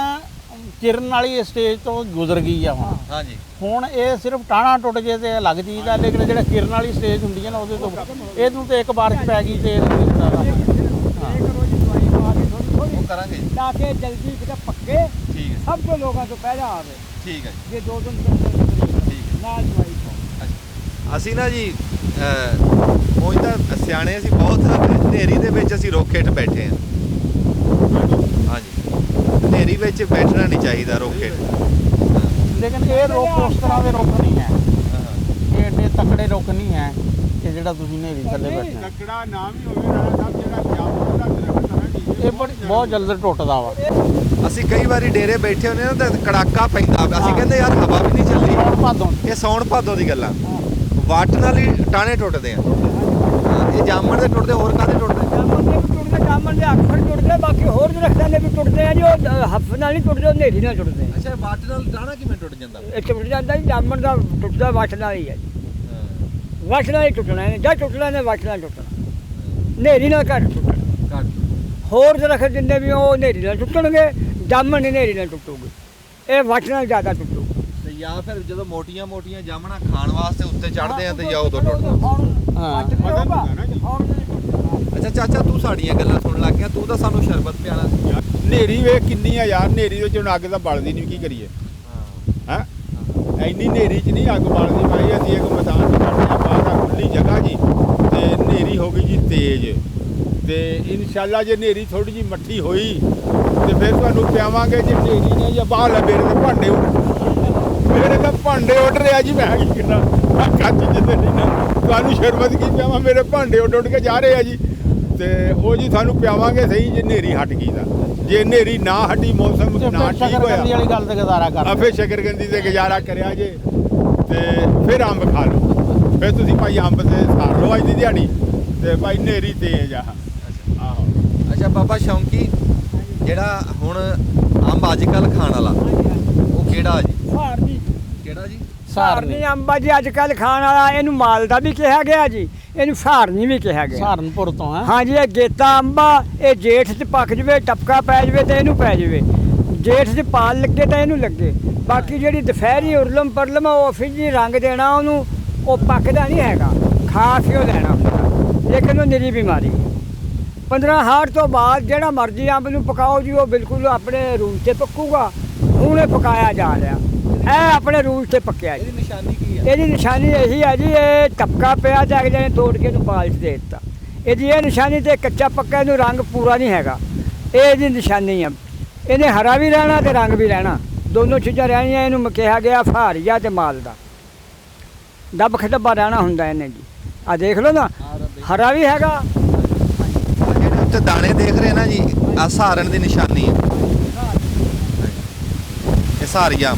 ਕਿਰਨ ਵਾਲੀ ਸਟੇਜ ਤੋਂ ਗੁਜ਼ਰ ਗਈ ਆ ਹੁਣ। ਹਾਂਜੀ, ਹੁਣ ਇਹ ਸਿਰਫ ਟਾਣਾ ਟੁੱਟ ਜੇ ਤੇ ਲੱਗ ਜੀਦਾ, ਲੇਕਿਨ ਜਿਹੜਾ ਕਿਰਨ ਵਾਲੀ ਸਟੇਜ ਹੁੰਦੀ ਹੈ ਨਾ, ਉਹਦੇ ਤੋਂ ਇਹਨੂੰ ਤੇ ਇੱਕ ਬਾਰਿਸ਼ ਪੈ ਗਈ ਤੇ ਨਹੀਂ ਹੁੰਦਾ। ਇਹ ਕਰੋ ਜੀ, ਦਵਾਈ ਪਾ ਕੇ ਥੋੜੀ ਉਹ ਕਰਾਂਗੇ ਜੀ। ਤਾਂ ਕਿ ਜਲਦੀ ਕਿਤੇ ਪੱਕੇ, ਠੀਕ ਹੈ, ਸਭ ਤੋਂ ਲੋਕਾਂ ਤੋਂ ਪਹਿਲਾਂ ਆਵੇ। ਠੀਕ ਹੈ ਜੀ, ਜੇ 2 ਦਿਨ ਤੱਕ ਨਾਲ ਦਵਾਈ ਪਾਓ। ਅਸੀਂ ਨਾ ਜੀ ਉਂਝ ਤਾਂ ਸਿਆਣੇ ਅਸੀਂ ਬਹੁਤ, ਹਨੇਰੀ ਦੇ ਵਿੱਚ ਅਸੀਂ ਰੋਖੇਠ ਬੈਠੇ ਹਾਂ। ਹਾਂਜੀ, ਹਨੇਰੀ ਵਿੱਚ ਬੈਠਣਾ ਨਹੀਂ ਚਾਹੀਦਾ ਰੋਖੇਠ। ਲੇਕਿਨ ਇਹ ਰੁੱਖ ਉਸ ਤਰ੍ਹਾਂ ਦੇ ਰੁੱਖ ਨਹੀਂ ਹੈ, ਇਹ ਏਡੇ ਤਕੜੇ ਰੁੱਖ ਨਹੀਂ ਹੈ ਕਿ ਜਿਹੜਾ ਤੁਸੀਂ ਹਨੇਰੀ ਥੱਲੇ ਬੈਠੇ। ਲੱਕੜਾ ਨਾਮ ਹੀ ਹੋਵੇ ਰਾਣਾ ਸਾਹਿਬ, ਜਿਹੜਾ ਜਾਮਣ ਦਾ ਦਰਖਤ ਹੈ ਨਾ, ਇਹ ਬਹੁਤ ਜਲਦੀ ਟੁੱਟਦਾ ਵਾ। ਅਸੀਂ ਕਈ ਵਾਰੀ ਡੇਰੇ ਬੈਠੇ ਹੁੰਦੇ ਨਾ, ਤਾਂ ਕੜਾਕਾ ਪੈਂਦਾ, ਅਸੀਂ ਕਹਿੰਦੇ ਯਾਰ ਹਵਾ ਵੀ ਨਹੀਂ ਚੱਲਦੀ। ਸੌਣ ਭਾਦੋਂ ਇਹ ਸੌਣ ਭਾਦੋ ਦੀ ਗੱਲਾਂ, ਵੱਟ ਨਾਲ ਹੀ ਟਾਣੇ ਟੁੱਟਦੇ ਆ। ਇਹ ਜਾਮਣ ਦੇ ਟੁੱਟਦੇ, ਹੋਰ ਕਾਹਦੇ ਟੁੱਟਦੇ? ਜਾਮਣ ਦੇ ਵੀ ਟੁੱਟਦੇ, ਜਾਮਣ ਦੇ ਅੱਖਰ ਟੁੱਟਦੇ, ਬਾਕੀ ਹੋਰ ਦਰਖਤਾਂ ਦੇ ਵੀ ਟੁੱਟਦੇ ਆ ਜੀ। ਉਹ ਹੱਫ ਨਾਲ ਨਹੀਂ ਟੁੱਟਦੇ, ਉਹ ਹਨੇਰੀ ਨਾਲ ਟੁੱਟਦੇ ਆ। ਅੱਛਾ, ਵੱਟ ਨਾਲ ਟਾਣਾ ਕਿਵੇਂ ਟੁੱਟ ਜਾਂਦਾ? ਇਹ ਟੁੱਟ ਜਾਂਦਾ ਜੀ, ਜਾਮਣ ਦਾ ਟੁੱਟਦਾ ਵੱਟ ਨਾਲ ਹੀ ਹੈ ਜੀ। ਵੱਟ ਨਾਲ ਹੀ ਟੁੱਟਣਾ ਹੈ, ਜਾਂ ਟੁੱਟਣਾ ਨੇ ਵੱਟ ਨਾਲ ਟੁੱਟਣਾ, ਹਨੇਰੀ ਨਾਲ ਘੱਟ ਟੁੱਟਣਾ। ਘੱਟ। ਹੋਰ ਦਰਖਤ ਜਿੰਨੇ ਵੀ ਉਹ ਹਨੇਰੀ ਨਾਲ ਟੁੱਟਣਗੇ, ਜਾਮਣ ਹਨੇਰੀ ਨਾਲ ਟੁੱਟੂਗੀ, ਇਹ ਵੱਟ ਨਾਲ ਜ਼ਿਆਦਾ ਟੁੱਟੂ। ਤੇ ਜਾਂ ਫਿਰ ਜਦੋਂ ਮੋਟੀਆਂ ਜਾਮਣਾ ਖਾਣ ਵਾਸਤੇ ਉੱਤੇ ਚੜਦੇ ਆ ਤੇ ਜਾਂ ਉਦੋਂ ਟੁੱਟਦਾ। ਹਾਂ। ਅੱਛਾ ਚਾਚਾ, ਤੂੰ ਸਾਡੀਆਂ ਗੱਲਾਂ ਸੁਣਨ ਲੱਗ ਗਿਆ, ਤੂੰ ਤਾਂ ਸਾਨੂੰ ਸ਼ਰਬਤ ਪਿਆਣਾ ਸੀ। ਹਨੇਰੀ ਵੇਖ ਕਿੰਨੀ ਆ ਯਾਰ, ਹਨੇਰੀ ਵਿੱਚ ਹੁਣ ਅੱਗ ਤਾਂ ਬਲਦੀ ਨਹੀਂ, ਕੀ ਕਰੀਏ ਹੈ? ਇੰਨੀ ਹਨੇਰੀ 'ਚ ਨਹੀਂ ਅੱਗ ਬਲਦੀ ਭਾਈ। ਅਸੀਂ ਇੱਕ ਮੈਦਾਨ 'ਚ ਬੈਠੇ ਆ, ਬਾਹਰ ਆ ਖੁੱਲੀ ਜਗ੍ਹਾ ਜੀ, ਤੇ ਹਨੇਰੀ ਹੋ ਗਈ ਜੀ ਤੇਜ਼, ਤੇ ਇਨਸ਼ਾਅੱਲਾ ਜੇ ਹਨੇਰੀ ਥੋੜੀ ਜੀ ਮੱਠੀ ਹੋਈ ਤੇ ਫਿਰ ਤੁਹਾਨੂੰ ਪਿਆਵਾਂਗੇ। ਜੇ ਹਨੇਰੀ ਨੇ ਜਾਂ ਬਾਹਰ ਲੈ ਮੇਰੇ ਤੇ ਭਾਂਡੇ ਮੇਰੇ ਤਾਂ ਭਾਂਡੇ ਉੱਡ ਰਿਹਾ ਜੀ, ਮੈਂ ਕੀ ਕਿੰਨਾ ਕੱਚ ਜਿੱਦੇ ਨਹੀਂ ਨਾ, ਤੁਹਾਨੂੰ ਸ਼ਰਬਤ ਕੀ ਪਿਆਵਾਂ, ਮੇਰੇ ਭਾਂਡੇ ਉੱਡ ਕੇ ਜਾ ਰਹੇ ਆ ਜੀ। ਤੇ ਉਹ ਜੀ ਤੁਹਾਨੂੰ ਪਿਆਵਾਂਗੇ ਸਹੀ ਜੇ ਹਨੇਰੀ ਹਟ ਗਈ ਤਾਂ। ਜੇ ਹਨੇਰੀ ਨਾ ਹਟੀ, ਮੌਸਮ ਨਾ ਠੀਕ ਸ਼ਕਰਕੰਦੀ ਹੋਇਆ, हाँ। ਵਾਲੀ ਗੱਲ ਤੇ ਗੁਜ਼ਾਰਾ ਕਰ। ਆਪੇ ਸ਼ਕਰਕੰਦੀ ਤੇ ਗੁਜ਼ਾਰਾ ਕਰਿਆ ਜੇ, ਤੇ ਫਿਰ ਅੰਬ ਖਾ ਲਓ। ਫਿਰ ਤੁਸੀਂ ਭਾਈ ਅੰਬ ਤੇ ਸਾਰ ਲਓ ਅੱਜ ਦੀ ਦਿਹਾੜੀ, ਤੇ ਭਾਈ ਹਨੇਰੀ ਤੇਜ਼ ਆ। ਆਹੋ। ਅੱਛਾ ਬਾਬਾ ਸ਼ੌਂਕੀ, ਜਿਹੜਾ ਹੁਣ ਅੰਬ ਅੱਜ ਕੱਲ ਖਾਣ ਵਾਲਾ, ਉਹ ਕਿਹੜਾ ਜੀ? ਸਹਾਰ ਦੀ, ਕਿਹੜਾ ਜੀ? ਸਹਾਰਨੀ ਅੰਬ ਆ ਜੀ ਅੱਜ ਕੱਲ ਖਾਣ ਵਾਲਾ, ਇਹਨੂੰ ਮਾਲਦਾ ਵੀ ਕਿਹਾ ਗਿਆ ਜੀ, ਇਹਨੂੰ ਸਹਾਰਨੀ ਵੀ ਕਿਹਾ ਗਿਆ। ਸਹਾਰਨਪੁਰ ਤੋਂ ਹੈ। ਹਾਂਜੀ ਇਹ ਗੇਤਾ ਅੰਬਾ, ਇਹ ਜੇਠ 'ਚ ਪੱਕ ਜਵੇ, ਟਪਕਾ ਪੈ ਜਵੇ ਤੇ ਇਹਨੂੰ ਪੈ ਜਵੇ, ਜੇਠ 'ਚ ਪਾਲ ਲੱਗੇ ਤਾਂ ਇਹਨੂੰ ਲੱਗੇ। ਬਾਕੀ ਜਿਹੜੀ ਦੁਪਹਿਰੀ ਉਰਲਮ ਪਰਲਮ ਆ, ਉਹ ਫਿੱਜੀ ਰੰਗ ਦੇਣਾ ਉਹਨੂੰ, ਉਹ ਪੱਕਦਾ ਨਹੀਂ ਹੈਗਾ, ਖਾ ਕੇ ਉਹ ਲੈਣਾ ਹੁੰਦਾ, ਲੇਕਿਨ ਉਹ ਨਿਰੀ ਬਿਮਾਰੀ। 15 ਹਾੜ ਤੋਂ ਬਾਅਦ ਜਿਹੜਾ ਮਰਜ਼ੀ ਅੰਬ ਨੂੰ ਪਕਾਓ ਜੀ, ਉਹ ਬਿਲਕੁਲ ਆਪਣੇ ਰੂਲ 'ਤੇ ਪੱਕੂਗਾ। ਹੁਣ ਇਹ ਪਕਾਇਆ ਜਾ ਰਿਹਾ, ਇਹ ਆਪਣੇ ਰੂਲ 'ਤੇ ਪੱਕਿਆ ਜੀ। ਇਹਦੀ ਨਿਸ਼ਾਨੀ ਕੀ ਹੈ? ਇਹਦੀ ਨਿਸ਼ਾਨੀ ਇਹੀ ਹੈ ਜੀ, ਇਹ ਟਪਕਾ ਪਿਆ ਤੇ ਅਗਲੇ ਨੇ ਤੋੜ ਕੇ ਇਹਨੂੰ ਪਾਲਿਸ਼ ਦੇ ਦਿੱਤਾ। ਇਹਦੀ ਇਹ ਨਿਸ਼ਾਨੀ ਤੇ ਕੱਚਾ ਪੱਕਾ ਇਹਨੂੰ ਰੰਗ ਪੂਰਾ ਨਹੀਂ ਹੈਗਾ, ਇਹ ਇਹਦੀ ਨਿਸ਼ਾਨੀ ਆ। ਇਹਨੇ ਹਰਾ ਵੀ ਰਹਿਣਾ ਤੇ ਰੰਗ ਵੀ ਰਹਿਣਾ, ਦੋਨੋਂ ਚੀਜ਼ਾਂ ਰਹਿਣੀਆਂ। ਇਹਨੂੰ ਕਿਹਾ ਗਿਆ ਫਹਾਰੀਆ ਤੇ ਮਾਲ ਦਾ ਦੱਬ ਖਡੱਬਾ ਰਹਿਣਾ ਹੁੰਦਾ ਇਹਨੇ ਜੀ। ਆ ਦੇਖ ਲਓ ਨਾ, ਹਰਾ ਵੀ ਹੈਗਾ। ਆਹ ਜਿਹੜੇ ਉੱਤੇ ਦਾਣੇ ਦੇਖ ਰਹੇ ਨਾ ਜੀ, ਆ ਸਹਾਰਨ ਦੀ ਨਿਸ਼ਾਨੀ ਹੈ। ਇਹ ਸਹਾਰੀਆ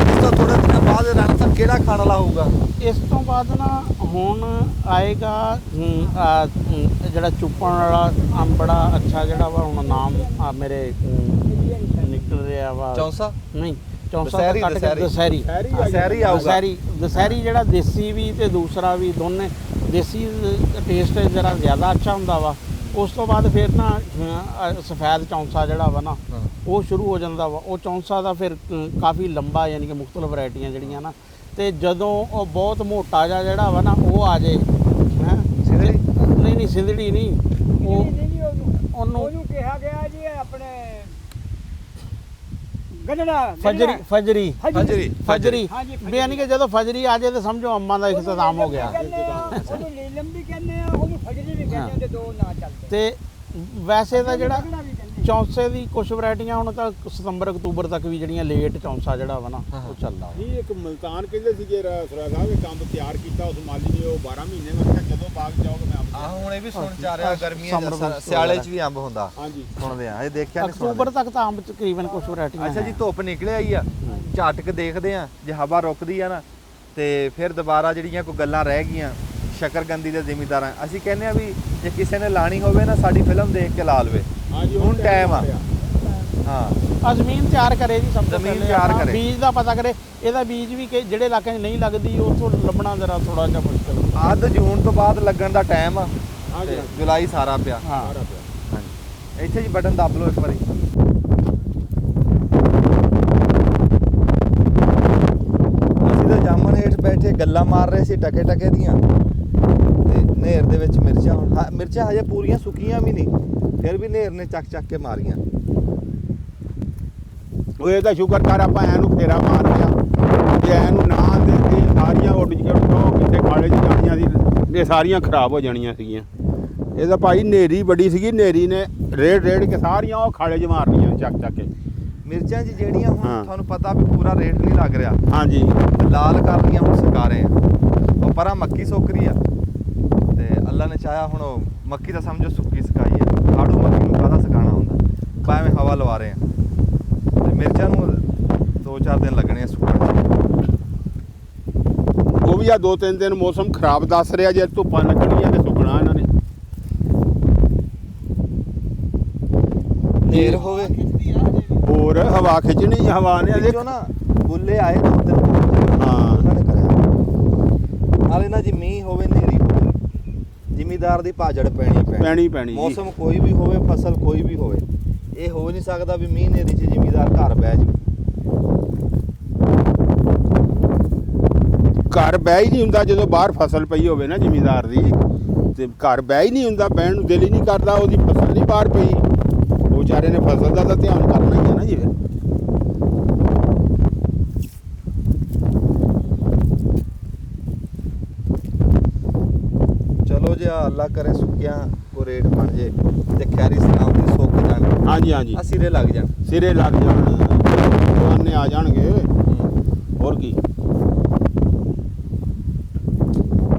ਇਸ ਤੋਂ ਥੋੜੇ ਦਿਨਾਂ ਬਾਅਦ ਰਣ ਤਾਂ ਕਿਹੜਾ ਖਾਣ ਵਾਲਾ ਹੋਊਗਾ? ਇਸ ਤੋਂ ਬਾਅਦ ਨਾ ਹੁਣ ਆਏਗਾ ਜਿਹੜਾ ਚੁੱਪਣ ਵਾਲਾ ਅੰਬ, ਬੜਾ ਅੱਛਾ ਜਿਹੜਾ ਵਾ, ਹੁਣ ਨਾਮ ਮੇਰੇ ਨਿਕਲ ਰਿਹਾ ਵਾ। ਚੌਂਸਾ ਨਹੀਂ, ਚੌਂਸਾ ਦਸਹਿਰੀ, ਕੱਟ ਕੇ ਦਸਹਿਰੀ। ਦਸਹਿਰੀ। ਦਸਹਿਰੀ ਆਊਗਾ। ਦਸਹਿਰੀ ਜਿਹੜਾ ਦੇਸੀ ਵੀ ਤੇ ਦੂਸਰਾ ਵੀ ਦੋਨੇ। ਦੇਸੀ ਟੇਸਟ ਜਰਾ ਜ਼ਿਆਦਾ ਅੱਛਾ ਹੁੰਦਾ ਵਾ। ਉਸ ਤੋਂ ਬਾਅਦ ਫਿਰ ਨਾ ਸਫੈਦ ਚੌਂਸਾ ਜਿਹੜਾ ਵਾ ਨਾ, ਉਹ ਸ਼ੁਰੂ ਹੋ ਜਾਂਦਾ ਵਾ। ਉਹ ਚੌਂਸਾ ਦਾ ਫਿਰ ਕਾਫੀ ਲੰਬਾ, ਯਾਨੀ ਕਿ ਮੁਖਤਲਿਫ ਵੈਰਾਈਟੀਆਂ ਜਿਹੜੀਆਂ ਨਾ, ਤੇ ਜਦੋਂ ਉਹ ਬਹੁਤ ਮੋਟਾ ਜਿਹਾ ਜਿਹੜਾ ਵਾ ਨਾ ਉਹ ਆ ਜੇ, ਹੈ ਨਹੀਂ ਸਿੰਧੜੀ ਨਹੀਂ, ਉਹਨੂੰ ਉਹਨੂੰ ਕਿਹਾ ਗਿਆ ਜੀ ਆਪਣੇ ਗੰਢਣਾ ਫਜਰੀ ਫਜਰੀ ਫਜਰੀ ਹਾਂਜੀ, ਵੀ ਯਾਨੀ ਕਿ ਜਦੋਂ ਫਜਰੀ ਆ ਜੇ ਤੇ ਸਮਝੋ ਅੰਬਾਂ ਦਾ ਇਖਤਤਾਮ ਹੋ ਗਿਆ। ਉਹਨੂੰ ਨੀਲਮ ਵੀ ਕਹਿੰਦੇ ਆ, ਉਹਨੂੰ ਫਜਰੀ ਵੀ ਕਹਿੰਦੇ ਆ, ਦੋ ਨਾਂ ਚੱਲਦੇ। ਤੇ ਵੈਸੇ ਤਾਂ ਜਿਹੜਾ ਗੰਢਣਾ ਵੀ ਕਹਿੰਦੇ ਆ। ਚੌਂਸੇ ਦੀ ਕੁਝ ਵੈਰਾਈਟੀਆਂ ਹੁਣ ਤਾਂ ਸਤੰਬਰ ਅਕਤੂਬਰ ਤੱਕ ਵੀ ਜਿਹੜੀਆਂ ਲੇਟ ਚੌਂਸਾ ਜਿਹੜਾ ਵਾ ਨਾ ਉਹ ਚੱਲਦਾ ਵਾ। ਨਹੀਂ, ਇੱਕ ਮਲਤਾਨ ਕਹਿੰਦੇ ਸੀਗੇ ਸੁਰਾ ਸਾਹਿਬ, ਇਹ ਕੰਮ ਤਿਆਰ ਕੀਤਾ ਉਸ ਮਾਲੀ ਨੇ, ਉਹ 12 ਮਹੀਨੇ ਮੈਂ ਕਿਹਾ ਜਦੋਂ ਬਾਗ ਜਾਓਗੇ ਮੈਂ ਅੰਬ। ਆਹ ਹੁਣ ਇਹ ਵੀ ਸੁਣ ਚ ਆ ਰਿਹਾ, ਗਰਮੀਆਂ ਚ ਸਿਆਲੇ ਚ ਵੀ ਅੰਬ ਹੁੰਦਾ। ਹਾਂਜੀ ਸੁਣਦੇ ਆ, ਇਹ ਦੇਖਿਆ ਨਹੀਂ ਅਕਤੂਬਰ ਤੱਕ ਤਾਂ ਅੰਬ ਤਕਰੀਬਨ ਕੁਝ ਵੈਰਾਈਟੀਆਂ। ਅੱਛਾ ਜੀ, ਧੁੱਪ ਨਿਕਲ ਆਈ ਆ, ਝਾਟਕ ਦੇਖਦੇ ਆ, ਜੇ ਹਵਾ ਰੁਕਦੀ ਆ ਨਾ ਤੇ ਫਿਰ ਦੁਬਾਰਾ ਜਿਹੜੀਆਂ ਕੋਈ ਗੱਲਾਂ ਰਹਿ ਗਈਆਂ ਸ਼ਕਰਕੰਦੀ ਦੇ ਜ਼ਿਮੀਂਦਾਰਾਂ, ਅਸੀਂ ਕਹਿੰਦੇ ਆ ਵੀ ਜੇ ਕਿਸੇ ਨੇ ਲਾਣੀ ਹੋਵੇ ਨਾ ਸਾਡੀ ਫਿਲਮ ਦੇਖ ਕੇ ਲਾ ਲਵੇ। ਹਾਂਜੀ, ਹੁਣ ਟਾਈਮ ਆ। ਹਾਂ, ਆ ਜ਼ਮੀਨ ਤਿਆਰ ਕਰੇ ਜੀ, ਸਭ ਤੋਂ ਜ਼ਮੀਨ ਪਹਿਲੇ ਤਿਆਰ ਆਪਣਾ ਕਰੇ। ਬੀਜ ਦਾ ਪਤਾ ਕਰੇ। ਇਹਦਾ ਬੀਜ ਵੀ ਕਿ ਜਿਹੜੇ ਇਲਾਕਿਆਂ 'ਚ ਨਹੀਂ ਲੱਗਦੀ ਉੱਥੋਂ ਲੱਭਣਾ ਜ਼ਰਾ ਥੋੜਾ ਜਿਹਾ ਮੁਸ਼ਕਲ। ਅੱਧ ਜੂਨ ਤੋਂ ਬਾਅਦ ਲੱਗਣ ਦਾ ਟਾਈਮ ਆ, ਹਾਂਜੀ। ਤੇ ਜੁਲਾਈ ਸਾਰਾ ਪਿਆ। ਹਾਂ, ਹਾਂਜੀ, ਇੱਥੇ ਜੀ ਬਟਨ ਦੱਬ ਲਓ ਇੱਕ ਵਾਰੀ। ਅਸੀਂ ਤਾਂ ਜਾਮਨ ਹੇਠ ਬੈਠੇ ਗੱਲਾਂ ਮਾਰ ਰਹੇ ਸੀ ਟਕੇ ਟਕੇ ਦੀਆਂ, ਤੇ ਨੇਰ ਦੇ ਵਿੱਚ ਮਿਰਚਾਂ। ਮਿਰਚਾਂ ਹਜੇ ਪੂਰੀਆਂ ਸੁੱਕੀਆਂ ਵੀ ਨਹੀਂ, ਫਿਰ ਵੀ ਨੇਰ ਨੇ ਚੱਕ ਚੱਕ ਕੇ ਮਾਰੀਆਂ। ਉਹ ਇਹਦਾ ਸ਼ੁਕਰ ਕਰ ਆਪਾਂ ਇਹਨੂੰ ਫੇਰਾ ਮਾਰ ਲਿਆ, ਜੇ ਇਹਨੂੰ ਨਾ ਦੇ ਸਾਰੀਆਂ ਉੱਡ ਕੇ ਕਿਤੇ ਖਾਲੇ 'ਚ ਜਾਣੀਆਂ ਸੀ, ਇਹ ਸਾਰੀਆਂ ਖਰਾਬ ਹੋ ਜਾਣੀਆਂ ਸੀਗੀਆਂ। ਇਹਦਾ ਭਾਈ ਨੇਰੀ ਬੜੀ ਸੀਗੀ, ਨੇਰੀ ਨੇ ਰੇੜ ਕੇ ਸਾਰੀਆਂ ਉਹ ਖਾਲੇ 'ਚ ਮਾਰਨੀਆਂ ਚੱਕ ਚੱਕ ਕੇ। ਮਿਰਚਾਂ 'ਚ ਜਿਹੜੀਆਂ ਹੁਣ ਹਾਂ। ਤੁਹਾਨੂੰ ਪਤਾ ਵੀ ਪੂਰਾ ਰੇਟ ਨਹੀਂ ਲੱਗ ਰਿਹਾ, ਹਾਂਜੀ, ਲਾਲ ਕਰ ਲੀਆਂ ਹੁਣ ਸੁਕਾ ਰਹੇ ਆ। ਉਹ ਪਰਾਂ ਮੱਕੀ ਸੁੱਕ ਰਹੀ ਆ, ਤੇ ਅੱਲਾ ਨੇ ਚਾਹਿਆ ਹੁਣ ਉਹ ਮੱਕੀ ਤਾਂ ਸਮਝੋ ਸੁੱਕੀ ਸੁਕਾਈ ਆ। ਆੜੂ ਮੱਕੀ ਨੂੰ ਕਾਹਦਾ ਸੁਕਾਉਣਾ ਹੁੰਦਾ, ਭਾਵੇਂ ਹਵਾ ਲਵਾ ਰਹੇ ਆ। ਤੇ ਮਿਰਚਾਂ ਨੂੰ 2-4 ਦਿਨ ਲੱਗਣੇ ਆ ਸੁੱਕਣ 'ਚ। ਉਹ ਵੀ ਆ 2-3 ਦਿਨ ਮੌਸਮ ਖਰਾਬ ਦੱਸ ਰਿਹਾ, ਜੇ ਧੁੱਪਾਂ ਲੱਗਣੀਆਂ ਤੇ ਸੁੱਕਣਾ ਇਹਨਾਂ ਨੇ। ਨੇਰ ਹੋਵੇ ਹੋਰ ਹਵਾ ਖਿੱਚਣੀ, ਹਵਾ ਨੇ ਵਿੱਚੋਂ ਨਾ ਬੁੱਲੇ ਆਏ 2 ਦਿਨ। ਹਾਂ। ਉਹਨਾਂ ਨੇ ਕਰਿਆ ਨਾਲੇ ਨਾ ਜੀ ਮੀਂਹ ਹੋਵੇ, ਨੇਰੀ ਹੋਵੇ, ਜ਼ਿਮੀਦਾਰ ਦੀ ਭਾਜੜ ਪੈਣੀ ਪੈਣੀ ਜੀ। ਮੌਸਮ ਕੋਈ ਵੀ ਹੋਵੇ, ਫਸਲ ਕੋਈ ਵੀ ਹੋਵੇ, ਇਹ ਹੋ ਨਹੀਂ ਸਕਦਾ ਵੀ ਮੀਂਹ ਨੇਰੀ 'ਚ ਜ਼ਿਮੀਦਾਰ ਘਰ ਬਹਿ ਜਾਵੇ। ਘਰ ਬਹਿ ਹੀ ਨਹੀਂ ਹੁੰਦਾ ਜਦੋਂ ਬਾਹਰ ਫਸਲ ਪਈ ਹੋਵੇ ਨਾ ਜ਼ਿਮੀਦਾਰ ਦੀ, ਤੇ ਘਰ ਬਹਿ ਹੀ ਨਹੀਂ ਹੁੰਦਾ, ਬਹਿਣ ਨੂੰ ਦਿਲ ਹੀ ਨਹੀਂ ਕਰਦਾ। ਉਹਦੀ ਫਸਲ ਨਹੀਂ ਬਾਹਰ ਪਈ, ਉਹ ਵਿਚਾਰੇ ਨੇ ਫਸਲ ਦਾ ਤਾਂ ਧਿਆਨ ਕਰਨਾ ਹੀ ਹੈ ਨਾ ਜੀ। ਚਲੋ ਜੇ ਅੱਲਾ ਕਰੇ ਸੁੱਕਿਆਂ ਕੋ ਰੇਟ ਬਣ ਜੇ ਤੇ ਖੈਰੀ ਸਲਾਮ ਦੀ ਸੁੱਕ ਜਾਣ, ਹਾਂਜੀ ਹਾਂਜੀ, ਆ ਸਿਰੇ ਲੱਗ ਜਾਣ। ਸਿਰੇ ਲੱਗ ਜਾਣ, ਜਵਾਨੇ ਆ ਜਾਣਗੇ, ਹੋਰ ਕੀ।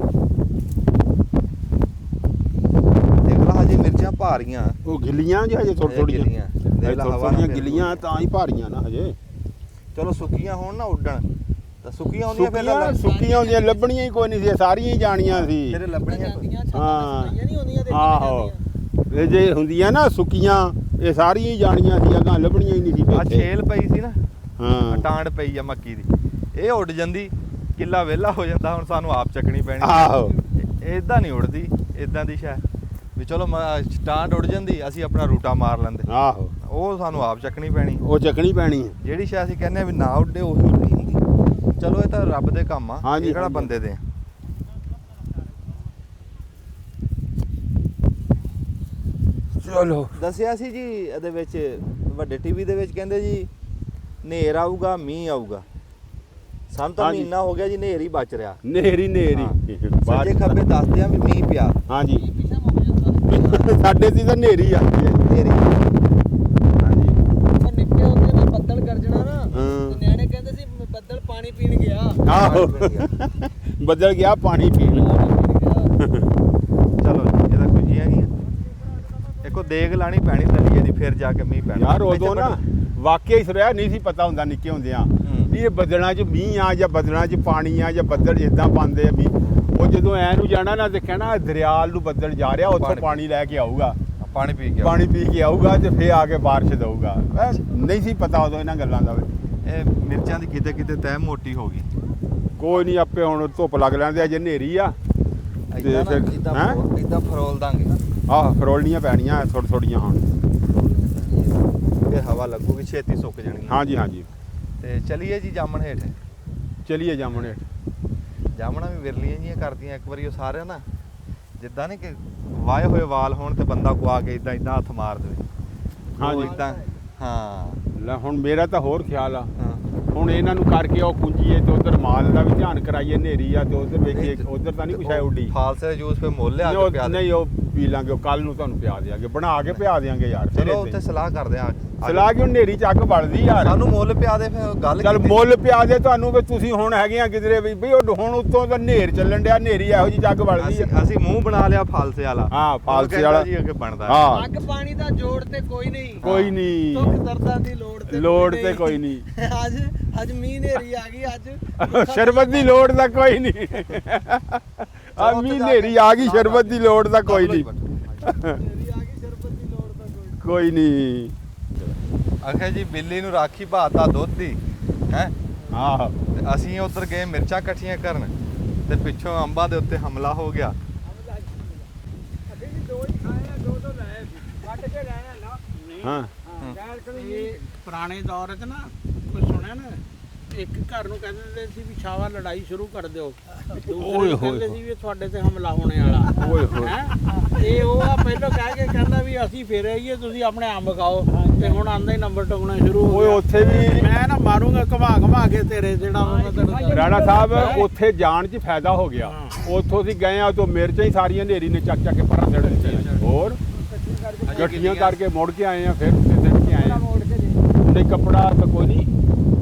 ਦੇਖ ਲਾ ਹਜੇ ਮਿਰਚਾਂ ਭਾਰੀਆਂ, ਉਹ ਗਿੱਲੀਆਂ ਜੀ ਹਜੇ ਥੋੜ੍ਹੀਆਂ ਗਿੱਲੀਆਂ। ਦੇਖ ਲਾ ਹਵਾ ਨਾਲ ਫਿਰ ਗਿੱਲੀਆਂ ਤਾਂ ਹੀ ਭਾਰੀਆਂ ਨਾ ਹਜੇ। ਚਲੋ ਸੁੱਕੀਆਂ ਹੋਣ ਨਾ ਉੱਡਣ, ਤਾਂ ਸੁੱਕੀਆਂ ਹੁੰਦੀਆਂ ਫਿਰ ਸੁੱਕੀਆਂ ਹੁੰਦੀਆਂ, ਲੱਭਣੀਆਂ ਹੀ ਕੋਈ ਨਹੀਂ ਸੀ, ਸਾਰੀਆਂ ਹੀ ਜਾਣੀਆਂ ਸੀ। ਤੇਰੇ ਲੱਭਣੀਆਂ ਹਾਂ। ਨਹੀਂ ਹੁੰਦੀਆਂ ਤੇ ਆਹੋ, ਇਹ ਜੇ ਹੁੰਦੀਆਂ ਨਾ ਸੁੱਕੀਆਂ, ਇਹ ਸਾਰੀਆਂ ਹੀ ਜਾਣੀਆਂ ਸੀ, ਅਗਾਂ ਲੱਭਣੀਆਂ ਹੀ ਨਹੀਂ ਸੀ ਆ ਇੱਥੇ। ਛੇਲ ਪਈ ਸੀ ਨਾ, ਹਾਂ ਟਾਂਡ ਪਈ ਆ ਮੱਕੀ ਦੀ, ਇਹ ਉੱਡ ਜਾਂਦੀ, ਕਿੱਲਾ ਵਿਹਲਾ ਹੋ ਜਾਂਦਾ, ਹੁਣ ਸਾਨੂੰ ਆਪ ਚੱਕਣੀ ਪੈਣੀ। ਆਹੋ ਇਦਾਂ ਨਹੀਂ ਉੱਡਦੀ, ਇਦਾਂ ਦੀ ਸ਼ੈ ਵੀ ਚਲੋ ਸਟਾਂਟ ਉੱਡ ਜਾਂਦੀ, ਅਸੀਂ ਆਪਣਾ ਰੂਟਾ ਮਾਰ ਲੈਂਦੇ, ਆਹੋ ਉਹ ਸਾਨੂੰ ਆਪ ਚੱਕਣੀ ਪੈਣੀ। ਉਹ ਚੱਕਣੀ ਪੈਣੀ ਹੈ। ਜਿਹੜੀ ਸ਼ੈ ਅਸੀਂ ਕਹਿੰਦੇ ਆ ਵੀ ਨਾ ਉੱਡੇ, ਉਹੀ ਉੱਡਣੀ ਹੁੰਦੀ। ਚਲੋ ਇਹ ਤਾਂ ਰੱਬ ਦੇ ਕੰਮ ਆ, ਹਾਂਜੀ, ਇਹ ਕਿਹੜਾ ਹਾਂਜੀ। ਬੰਦੇ ਦੇ ਆ। ਚਲੋ ਦੱਸਿਆ ਸੀ ਜੀ ਇਹਦੇ ਵਿੱਚ ਵੱਡੇ ਟੀਵੀ ਦੇ ਵਿੱਚ ਕਹਿੰਦੇ ਜੀ ਹਨੇਰ ਆਊਗਾ, ਮੀਂਹ ਆਊਗਾ। ਸਾਨੂੰ ਤਾਂ ਹਾਂਜੀ। ਮਹੀਨਾ ਹੋ ਗਿਆ ਜੀ ਹਨੇਰ ਹੀ ਬਚ ਰਿਹਾ। ਨੇਰੀ ਸੱਜੇ ਖੱਬੇ ਦੱਸਦੇ ਆ ਵੀ ਮੀਂਹ ਪਿਆ। ਹਾਂਜੀ ਸਾਡੇ ਸੀ ਤਾਂ ਨੇਰੀ ਆ ਹਨੇਰੀ। ਹਾਂਜੀ ਉਹ ਨਿੱਕੇ ਹੁੰਦੇ ਨਾ ਬੱਦਲ ਗਰਜਣਾ ਨਾ, ਹਾਂ। ਤੇ ਨਿਆਣੇ ਕਹਿੰਦੇ ਸੀ ਬੱਦਲ ਪਾਣੀ ਪੀਣ ਗਿਆ। ਆਹੋ ਬਦਲ ਗਿਆ ਪਾਣੀ ਪੀਣ। ਚਲੋ ਜੀ, ਇਹਦਾ ਕੁਝ ਹੀ ਨਹੀਂ। ਇੱਕੋ ਦੇਗ ਲਾਣੀ ਪੈਣੀ ਦਲੀਏ ਦੀ, ਫਿਰ ਜਾ ਕੇ ਮੀਂਹ ਪੈਣਾ। ਯਾਰ ਉਦੋਂ ਨਾ ਵਾਕਿਆ ਹੀ ਸੁਣਿਆ ਨਹੀਂ ਸੀ ਪਤਾ ਹੁੰਦਾ ਨਿੱਕੇ ਹੁੰਦਿਆਂ ਵੀ ਇਹ ਬੱਦਲਾਂ 'ਚ ਮੀਂਹ ਆ ਜਾਂ ਬੱਦਲਾਂ 'ਚ ਪਾਣੀ ਆ ਜਾਂ ਬੱਦਲ ਇਦਾਂ ਪਾਉਂਦੇ ਆ ਵੀ ਉਹ ਜਦੋਂ ਐ ਨੂੰ ਜਾਣਾ ਨਾ ਤੇ ਕਹਿਣਾ ਦਰਿਆਲ ਨੂੰ ਬੱਦਲ ਜਾ ਰਿਹਾ, ਉੱਥੋਂ ਪਾਣੀ ਲੈ ਕੇ ਆਊਗਾ, ਪਾਣੀ ਪੀ ਕੇ ਪਾਣੀ ਪੀ ਕੇ ਆਊਗਾ ਤੇ ਫੇਰ ਆ ਕੇ ਬਾਰਿਸ਼ ਦਊਗਾ। ਨਹੀਂ ਸੀ ਪਤਾ ਉਦੋਂ ਇਹਨਾਂ ਗੱਲਾਂ ਦਾ। ਇਹ ਮਿਰਚਾਂ ਦੀ ਕਿਤੇ ਕਿਤੇ ਤਹਿ ਮੋਟੀ ਹੋ ਗਈ। ਕੋਈ ਨਹੀਂ, ਆਪੇ ਹੁਣ ਧੁੱਪ ਲੱਗ ਲੈਂਦੇ, ਅਜੇ ਹਨੇਰੀ ਆ ਤੇ ਇਦਾਂ ਫਿਰ ਇਦਾਂ ਫਰੋਲ ਦਾਂਗੇ, ਆਹ ਫਰੋਲਣੀਆਂ ਪੈਣੀਆਂ ਥੋੜ੍ਹ ਥੋੜ੍ਹੀਆਂ ਹੁਣ। ਫਿਰ ਹਵਾ ਲੱਗੂਗੀ, ਛੇਤੀ ਸੁੱਕ ਜਾਣਗੀਆਂ। ਹਾਂਜੀ ਹਾਂਜੀ ਤੇ ਚਲੀਏ ਜੀ ਜਾਮਣ ਹੇਠ। ਚਲੀਏ ਜਾਮਣੇ। ਜਾਮਣਾ ਵੀ ਵਿਰਲੀਆਂ ਜੀਆਂ ਕਰਦੀਆਂ। ਇੱਕ ਵਾਰੀ ਉਹ ਸਾਰਿਆਂ ਨਾ ਜਿੱਦਾਂ ਨਹੀਂ ਕਿ ਵਾਏ ਹੋਏ ਵਾਲ ਹੋਣ ਤੇ ਬੰਦਾ ਕੋ ਆ ਕੇ ਇਦਾਂ ਇਦਾਂ ਹੱਥ ਮਾਰ ਦੇਵੇ। ਹਾਂਜੀ। ਇਦਾਂ ਹਾਂ ਲੈ ਹੁਣ ਮੇਰਾ ਤਾਂ ਹੋਰ ਖਿਆਲ ਆ, ਹਾਂ। ਹੁਣ ਇਹਨਾਂ ਨੂੰ ਕਰਕੇ ਉਹ ਕੁੰਜੀਏ ਤੇ ਉਧਰ ਮਾਲ ਦਾ ਵੀ ਧਿਆਨ ਕਰਾਈਏ, ਹਨੇਰੀ ਆ ਤੇ ਉਧਰ ਵੇਖੀਏ, ਉਧਰ ਤਾਂ ਨਹੀਂ ਕੁਛ ਹੈ ਉੱਡੀ। ਫਾਲਸੇ ਦਾ ਜੂਸ ਫੇ ਮੁੱਲ ਲਿਆ ਨਹੀਂ ਕੇ ਉਹ- ਪਿਆ ਦੇ। ਨਹੀਂ ਉਹ ਪੀ ਲਾਂਗੇ, ਕੱਲ ਨੂੰ ਤੁਹਾਨੂੰ ਪਿਆ ਦਿਆਂਗੇ, ਬਣਾ ਕੇ ਪਿਆ ਦਿਆਂਗੇ ਯਾਰ। ਫਿਰ ਚਲੋ ਏਦਾਂ ਉੱਥੇ ਹੀ। ਸਲਾਹ ਕਰਦੇ ਆ। ਸਲਾਹ ਕਿਉਂ, ਹਨੇਰੀ ਚ ਅੱਗ ਬਲਦੀ ਯਾਰ। ਸਾਨੂੰ ਮੁੱਲ ਪਿਆ ਦੇ ਫਿਰ ਗੱਲ ਚੱਲ ਕੀਤੀ। ਮੁੱਲ ਪਿਆ ਦੇ ਤੁਹਾਨੂੰ, ਵੀ ਤੁਸੀਂ ਹੁਣ ਹੈਗੇ ਆ ਕਿਧਰੇ ਵੀ ਬਈ ਉਹ ਹੁਣ ਉੱਤੋਂ ਤਾਂ ਹਨੇਰ ਚੱਲਣ ਡਿਆ, ਹਨੇਰੀ ਇਹੋ ਜੀ ਅੱਗ ਬਲਦੀ ਆ। ਅਸੀਂ ਮੂੰਹ ਬਣਾ ਲਿਆ ਫਾਲਸੇ ਵਾਲਾ। ਹਾਂ, ਫਾਲਸੇ ਉਹ ਕਹਿੰਦਾ ਵਾਲਾ। ਜੀ ਅੱਗੇ ਬਣਦਾ। ਹਾਂ ਅੱਗ ਪਾਣੀ ਦਾ ਜੋੜ ਤੇ ਕੋਈ ਨਹੀਂ, ਕੋਈ ਨਹੀਂ, ਦੁੱਖ ਦਰਦਾਂ ਦੀ ਲੋੜ ਲੋੜ ਤੇ ਕੋਈ ਨਹੀਂ। ਅੱਜ ਮੀਂਹ ਨੇਰੀ ਆ ਗਈ। ਅੱਜ ਸ਼ਰਬਤ ਦੀ ਲੋੜ ਤਾਂ ਕੋਈ ਨਹੀਂ। ਆ ਮੀਂਹ ਹਨੇਰੀ ਆ ਗਈ, ਸ਼ਰਬਤ ਦੀ ਲੋੜ ਤਾਂ ਕੋਈ ਨਹੀਂ। ਨੇਰੀ ਆ ਗਈ, ਸ਼ਰਬਤ ਦੀ ਲੋੜ ਤਾਂ ਕੋਈ ਕੋਈ ਨਹੀਂ। ਆਖਿਆ ਜੀ ਬਿੱਲੀ ਨੂੰ ਰਾਖੀ ਬਾਤਾ ਦੁੱਧ ਦੀ ਹੈ। ਆਹ ਅਸੀਂ ਉਧਰ ਗਏ ਮਿਰਚਾਂ ਇਕੱਠੀਆਂ ਕਰਨ ਤੇ ਪਿੱਛੋਂ ਅੰਬਾਂ ਦੇ ਉੱਤੇ ਹਮਲਾ ਹੋ ਗਿਆ। ਅਸੀਂ ਵੀ ਦੋ ਹੀ ਖਾਏ ਆ, ਦੋ ਤੋਂ ਲਏ ਸੀ, ਵੱਟ ਕੇ ਲਏ ਆ ਨਾ। ਹਾਂ ਗੈਰ ਇਹ ਕਾਨੂੰਨੀ ਪੁਰਾਣੇ ਦੌਰ 'ਚ ਨਾ ਕੋਈ ਸੁਣਿਆ ਨਾ, ਇੱਕ ਘਰ ਨੂੰ ਕਹਿੰਦੇ ਹੁੰਦੇ ਸੀ ਵੀ ਸ਼ਾਵਾ ਲੜਾਈ ਸ਼ੁਰੂ ਕਰ ਦਿਓ, ਦੂਸਰੇ ਨੂੰ ਕਹਿੰਦੇ ਸੀ ਵੀ ਤੁਹਾਡੇ ਤੇ ਹਮਲਾ ਹੋਣੇ ਵਾਲਾ। ਓਏ ਹੋਏ। ਹੈਂ? ਇਹ ਉਹ ਆ ਪਹਿਲਾਂ ਕਹਿ ਕੇ ਕਹਿੰਦਾ ਵੀ ਅਸੀਂ ਫੇਰ ਆਈਏ, ਤੁਸੀਂ ਆਪਣੇ ਅੰਬ ਖਾਓ, ਤੇ ਹੁਣ ਆਂਦਾ ਹੀ ਨੰਬਰ ਟੁਕਣਾ ਸ਼ੁਰੂ ਹੋ ਓਏ ਗਿਆ। ਉੱਥੇ ਵੀ ਮੈਂ ਨਾ ਮਾਰੂੰਗਾ ਘਮਾ ਕੇ ਤੇਰੇ, ਜਿਹੜਾ ਮੈਂ ਤੈਨੂੰ ਰਾਣਾ ਸਾਹਿਬ ਉੱਥੇ ਜਾਣ 'ਚ ਫਾਇਦਾ ਹੋ ਗਿਆ। ਉੱਥੋਂ ਅਸੀਂ ਗਏ ਆ ਤੋਂ ਮਿਰਚਾਂ ਹੀ ਸਾਰੀਆਂ ਹਨੇਰੀ ਨੇ ਚੱਕ ਕੇ ਪਰਾਂ ਸਿੱਟ ਦਿੱਤੀਆਂ। ਹੋਰ ਇਕੱਠੀਆਂ ਕਰਕੇ ਮੁੜ ਕੇ ਆਏ ਆ, ਫਿਰ ਉੱਥੇ ਸਿੱਟ ਕੇ ਆਏ ਆ। ਮੋੜ ਕੇ ਦੇ ਨਹੀਂ ਕੱਪੜਾ ਤਾਂ ਕੋਈ ਨਹੀਂ,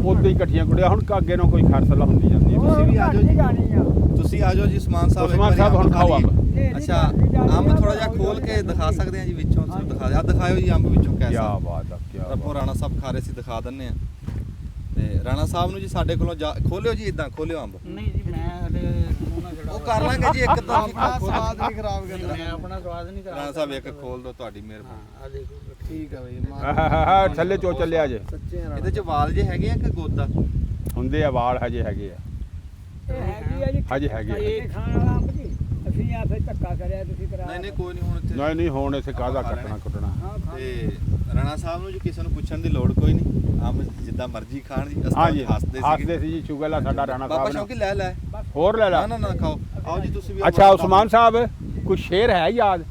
ਉੱਥੇ ਹੀ ਇਕੱਠੀਆਂ ਕੁੜੀਆਂ। ਹੁਣ ਅੱਗੇ ਨੂੰ ਕੋਈ ਖਰਸਲਾ ਹੁੰਦੀ ਜਾਂਦੀ ਹੈ। ਤੁਸੀਂ ਵੀ ਆ ਜਾਓ ਜੀ। ਜਾਣੀ ਆ ਤੁਸੀਂ ਆ ਜਾਓ ਜੀ ਉਸਮਾਨ ਸਾਹਿਬ। ਉਸਮਾਨ ਸਾਹਿਬ ਹੁਣ ਖਾਓ ਅੰਬ। ਅੱਛਾ ਅੰਬ ਥੋੜਾ ਜਿਹਾ ਖੋਲ ਕੇ ਦਿਖਾ ਸਕਦੇ ਆ ਜੀ ਵਿੱਚੋਂ। ਤੁਸੀਂ ਦਿਖਾ ਦਿਓ, ਦਿਖਾਇਓ ਜੀ ਅੰਬ ਵਿੱਚੋਂ ਕੀ ਕੈਸਾ। ਬਾਤ ਆ, ਕੀ ਰੱਬੋਂ ਬਾਤ। ਰਾਣਾ ਸਾਹਿਬ ਖਾ ਰਹੇ ਸੀ, ਦਿਖਾ ਦਿੰਨੇ ਆ। ਤੇ ਰਾਣਾ ਸਾਹਿਬ ਨੂੰ ਜੀ ਸਾਡੇ ਕੋਲੋਂ ਖੋਲਿਓ ਜੀ, ਇਦਾਂ ਖੋਲਿਓ ਅੰਬ। ਨਹੀਂ ਜੀ, ਮੈਂ ਹਲੇ ਮੂੰਹ ਨਾ ਛਡਾਓ। ਉਹ ਕਰ ਲਾਂਗੇ ਜੀ, ਇੱਕ ਤਾਂ ਆਪਣਾ ਸਵਾਦ ਨਹੀਂ ਖਰਾਬ ਕਰਨਾ। ਮੈਂ ਆਪਣਾ ਸਵਾਦ ਨਹੀਂ ਕਰਾ ਰਾਣਾ ਸਾਹਿਬ ਇੱਕ ਖੋਲ ਦਿਓ, ਤੁਹਾਡੀ ਮਿਹਰਬਾਨੀ। ਆ ਦੇਖੋ ਠੀਕ ਆ ਬਈ, ਆਹ ਥੱਲੇ ਚੋ ਚੱਲਿਆ ਜੇ। ਸੱਚੇ ਆ ਇਹਦੇ ਚ ਵਾਲ ਜੇ ਹੈਗੇ ਆ ਕਿ ਗੋਦਾ? ਹੁੰਦੇ ਆ ਵਾਲ, ਹਜੇ ਹੈਗੇ ਆ। ਇਹ ਹੈਗੀ ਆ ਜੀ ਹਜੇ ਹੈਗੇ ਆ। ਇਹ ਖਾਣ ਵਾਲਾ ਅੰਬ ਜੀ। ਅਸੀਂ ਆ ਫਿਰ ਧੱਕਾ ਕਰਿਆ, ਤੁਸੀਂ ਕਰਾ ਨਹੀਂ ਨਹੀਂ ਕੋਈ ਨਹੀਂ, ਹੁਣ ਇੱਥੇ ਨਹੀਂ ਨਹੀਂ ਹੁਣ ਇੱਥੇ ਕਾਹਦਾ ਖਾ ਲੈਣੇ। ਕੱਟਣਾ ਕੁੱਟਣਾ। ਹਾਂ ਖਾ ਤੇ ਰਾਣਾ ਸਾਹਿਬ ਨੂੰ ਜੀ ਕਿਸੇ ਨੂੰ ਪੁੱਛਣ ਦੀ ਲੋੜ ਕੋਈ ਨਹੀਂ, ਅੰਬ ਜਿੱਦਾਂ ਮਰਜ਼ੀ ਖਾਣ ਜੀ। ਅਸੀਂ ਹਾਂਜੀ ਤਾਂ ਹੱਸਦੇ ਹੱਸਦੇ ਸੀ ਜੀ, ਸ਼ੁਗਰ ਆ ਸਾਡਾ ਰਾਣਾ ਬਾਬਾ ਸਾਹਿਬ ਸ਼ੌਕੀ ਨੇ। ਲੈ ਹੋਰ ਲੈ ਲਾ। ਨਾ ਨਾ ਨਾ ਖਾਓ। ਆਓ ਜੀ ਤੁਸੀਂ ਵੀ। ਅੱਛਾ ਉਸਮਾਨ ਸਾਹਿਬ ਕੁਛ ਸ਼ੇਰ ਹੈ ਯਾਦ?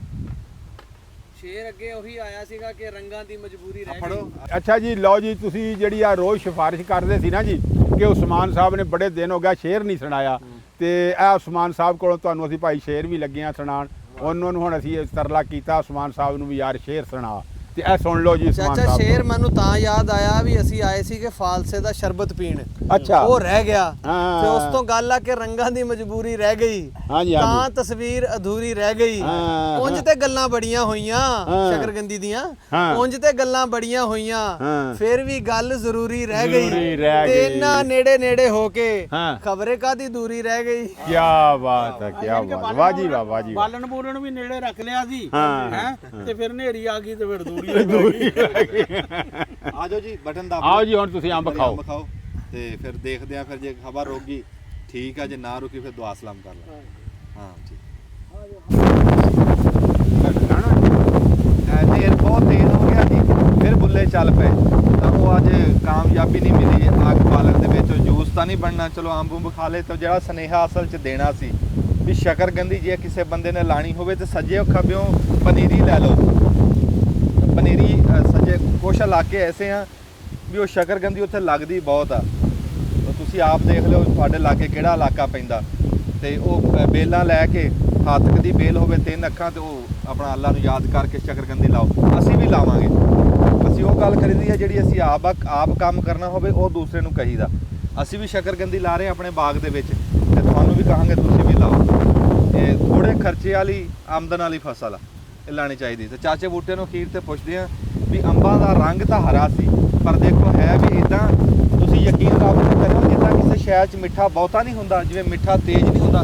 ਸ਼ੇਰ ਅੱਗੇ ਉਹੀ ਆਇਆ ਸੀਗਾ ਕਿ ਰੰਗਾਂ ਦੀ ਮਜਬੂਰੀ ਰਹਿ ਫੜੋ। ਗਈ। ਅੱਛਾ ਜੀ ਲਓ ਜੀ, ਤੁਸੀਂ ਜਿਹੜੀ ਆ ਰੋਜ਼ ਸਿਫਾਰਿਸ਼ ਕਰਦੇ ਸੀ ਨਾ ਜੀ ਕਿ ਉਸਮਾਨ ਸਾਹਿਬ ਨੇ ਬੜੇ ਦਿਨ ਹੋ ਗਿਆ ਸ਼ੇਰ ਨਹੀਂ ਸੁਣਾਇਆ, ਤੇ ਇਹ ਉਸਮਾਨ ਸਾਹਿਬ ਕੋਲੋਂ ਤੁਹਾਨੂੰ ਅਸੀਂ ਭਾਈ ਸ਼ੇਰ ਵੀ ਲੱਗੇ ਆ ਸੁਣਾਉਣ। ਉਹਨਾਂ ਨੂੰ ਹੁਣ ਅਸੀਂ ਇਹ ਤਰਲਾ ਕੀਤਾ ਉਸਮਾਨ ਸਾਹਿਬ ਨੂੰ ਵੀ ਯਾਰ ਸ਼ੇਰ ਸੁਣਾ, ਤੇ ਇਹ ਸੁਣ ਲਓ ਜੀ ਉਸਮਾਨ ਚਾਚਾ ਸਾਹਿਬ। ਸ਼ੇਰ ਮੈਨੂੰ ਤਾਂ ਯਾਦ ਆਇਆ ਵੀ ਅਸੀਂ ਆਏ ਸੀਗੇ ਫਾਲਸੇ ਦਾ ਸ਼ਰਬਤ ਪੀਣ, ਅੱਛਾ ਉਹ ਰਹਿ ਗਿਆ। ਹਾਂ। ਤੇ ਉਸ ਤੋਂ ਗੱਲ ਆ ਕਿ ਰੰਗਾਂ ਦੀ ਮਜਬੂਰੀ ਰਹਿ ਗਈ, ਹਾਂਜੀ ਤਾਂ ਹਾਂਜੀ ਤਸਵੀਰ ਅਧੂਰੀ ਰਹਿ ਗਈ। ਹਾਂ। ਉਂਝ ਤੇ ਗੱਲਾਂ ਬੜੀਆਂ ਹੋਈਆਂ ਹਾਂ। ਸ਼ਕਰਗੰਦੀ ਦੀਆਂ, ਹਾਂ। ਉਂਝ ਤੇ ਗੱਲਾਂ ਬੜੀਆਂ ਹੋਈਆਂ, ਹਾਂ। ਫਿਰ ਵੀ ਗੱਲ ਜ਼ਰੂਰੀ ਰਹਿ ਜ਼ਰੂਰੀ ਗਈ। ਰਹਿ ਤੇ ਗਈ। ਇੰਨਾ ਨੇੜੇ ਨੇੜੇ ਹੋ ਕੇ ਹਾਂ। ਖਬਰੇ ਕਾਦੀ ਦੂਰੀ ਰਹਿ ਗਈ। ਕੀ ਬਾਤ ਹੈ, ਕੀ ਬਾਤ। ਵਾਹ ਜੀ ਵਾਹ, ਵਾਹ ਜੀ ਵਾਹ। ਬਾਲਣ ਬੂਲਣ ਵੀ ਨੇੜੇ ਰੱਖ ਲਿਆ ਸੀ। ਹਾਂ। ਹੈਂ? ਤੇ ਫਿਰ ਹਨੇਰੀ ਆ ਗਈ ਤੇ ਫਿਰ ਦੂਰੀ ਹੋ ਗਈ। ਆ ਜਾਓ ਜੀ, ਬਟਨ ਦੱਬ ਆਓ ਜੀ ਹੁਣ ਤੁਸੀਂ ਅੰਬ ਖਾਓ। ਅੰਬ ਖਾਓ। ਤੇ ਫਿਰ ਦੇਖਦੇ ਆ, ਫਿਰ ਜੇ ਹਵਾ ਰੁਕ ਗਈ ਠੀਕ ਆ, ਜੇ ਨਾ ਰੁਕੀ ਫਿਰ ਦੁਆ ਸਲਾਮ ਕਰ ਲਾਂ। ਹਾਂ ਠੀਕ। ਨੇਰ ਬਹੁਤ ਤੇਜ਼ ਹੋ ਗਿਆ ਜੀ, ਫਿਰ ਬੁੱਲੇ ਚੱਲ ਪਏ ਤਾਂ ਉਹ ਅੱਜ ਕਾਮਯਾਬੀ ਨਹੀਂ ਮਿਲੀ ਅੱਗ ਬਾਲਣ ਦੇ ਵਿੱਚ। ਜੂਸ ਤਾਂ ਨਹੀਂ ਬਣਨਾ, ਚਲੋ ਅੰਬ ਅੰਬ ਖਾ ਲਏ। ਤਾਂ ਜਿਹੜਾ ਸੁਨੇਹਾ ਅਸਲ 'ਚ ਦੇਣਾ ਸੀ ਵੀ ਸ਼ਕਰਕੰਦੀ ਜੇ ਕਿਸੇ ਬੰਦੇ ਨੇ ਲਾਣੀ ਹੋਵੇ ਤੇ ਸੱਜੇ ਖੱਬਿਓਂ ਪਨੀਰੀ ਲੈ ਲਓ। ਪਨੀਰੀ ਸੱਜੇ ਕੁਛ ਇਲਾਕੇ ਐਸੇ ਆ ਵੀ ਉਹ ਸ਼ਕਰਕੰਦੀ ਉੱਥੇ ਲੱਗਦੀ ਬਹੁਤ ਆ। ਤੁਸੀਂ ਆਪ ਦੇਖ ਲਿਓ ਤੁਹਾਡੇ ਲਾਗੇ ਕਿਹੜਾ ਇਲਾਕਾ ਪੈਂਦਾ, ਤੇ ਉਹ ਬੇਲਾਂ ਲੈ ਕੇ ਹੱਥ ਦੀ ਬੇਲ ਹੋਵੇ 3 ਅੱਖਾਂ ਤੇ ਉਹ ਆਪਣਾ ਅੱਲਾ ਨੂੰ ਯਾਦ ਕਰਕੇ ਸ਼ਕਰਕੰਦੀ ਲਾਓ। ਅਸੀਂ ਵੀ ਲਾਵਾਂਗੇ। ਅਸੀਂ ਉਹ ਗੱਲ ਕਰੀਦੀ ਆ ਜਿਹੜੀ ਅਸੀਂ ਆਪ ਕੰਮ ਕਰਨਾ ਹੋਵੇ ਉਹ ਦੂਸਰੇ ਨੂੰ ਕਹੀਦਾ। ਅਸੀਂ ਵੀ ਸ਼ਕਰਕੰਦੀ ਲਾ ਰਹੇ ਹਾਂ ਆਪਣੇ ਬਾਗ ਦੇ ਵਿੱਚ, ਤੇ ਤੁਹਾਨੂੰ ਵੀ ਕਹਾਂਗੇ ਤੁਸੀਂ ਵੀ ਲਾਓ। ਇਹ ਥੋੜੇ ਖਰਚੇ ਵਾਲੀ ਆਮਦਨ ਵਾਲੀ ਫਸਲ ਆ, ਇਹ ਲਾਣੀ ਚਾਹੀਦੀ। ਤੇ ਚਾਚੇ ਬੂਟੇ ਨੂੰ ਅਖੀਰ ਤੇ ਪੁੱਛਦੇ ਆ ਵੀ ਅੰਬਾਂ ਦਾ ਰੰਗ ਤਾਂ ਹਰਾ ਸੀ, ਪਰ ਦੇਖੋ ਹੈ ਵੀ ਇਦਾਂ, ਤੁਸੀਂ ਯਕੀਨ ਰੱਬ ਤੇ ਕਰਿਓ ਜਿੱਦਾਂ ਕਿਸੇ ਸ਼ਹਿਰ 'ਚ ਮਿੱਠਾ ਬਹੁਤਾ ਨਹੀਂ ਹੁੰਦਾ, ਜਿਵੇਂ ਮਿੱਠਾ ਤੇਜ਼ ਨਹੀਂ ਹੁੰਦਾ,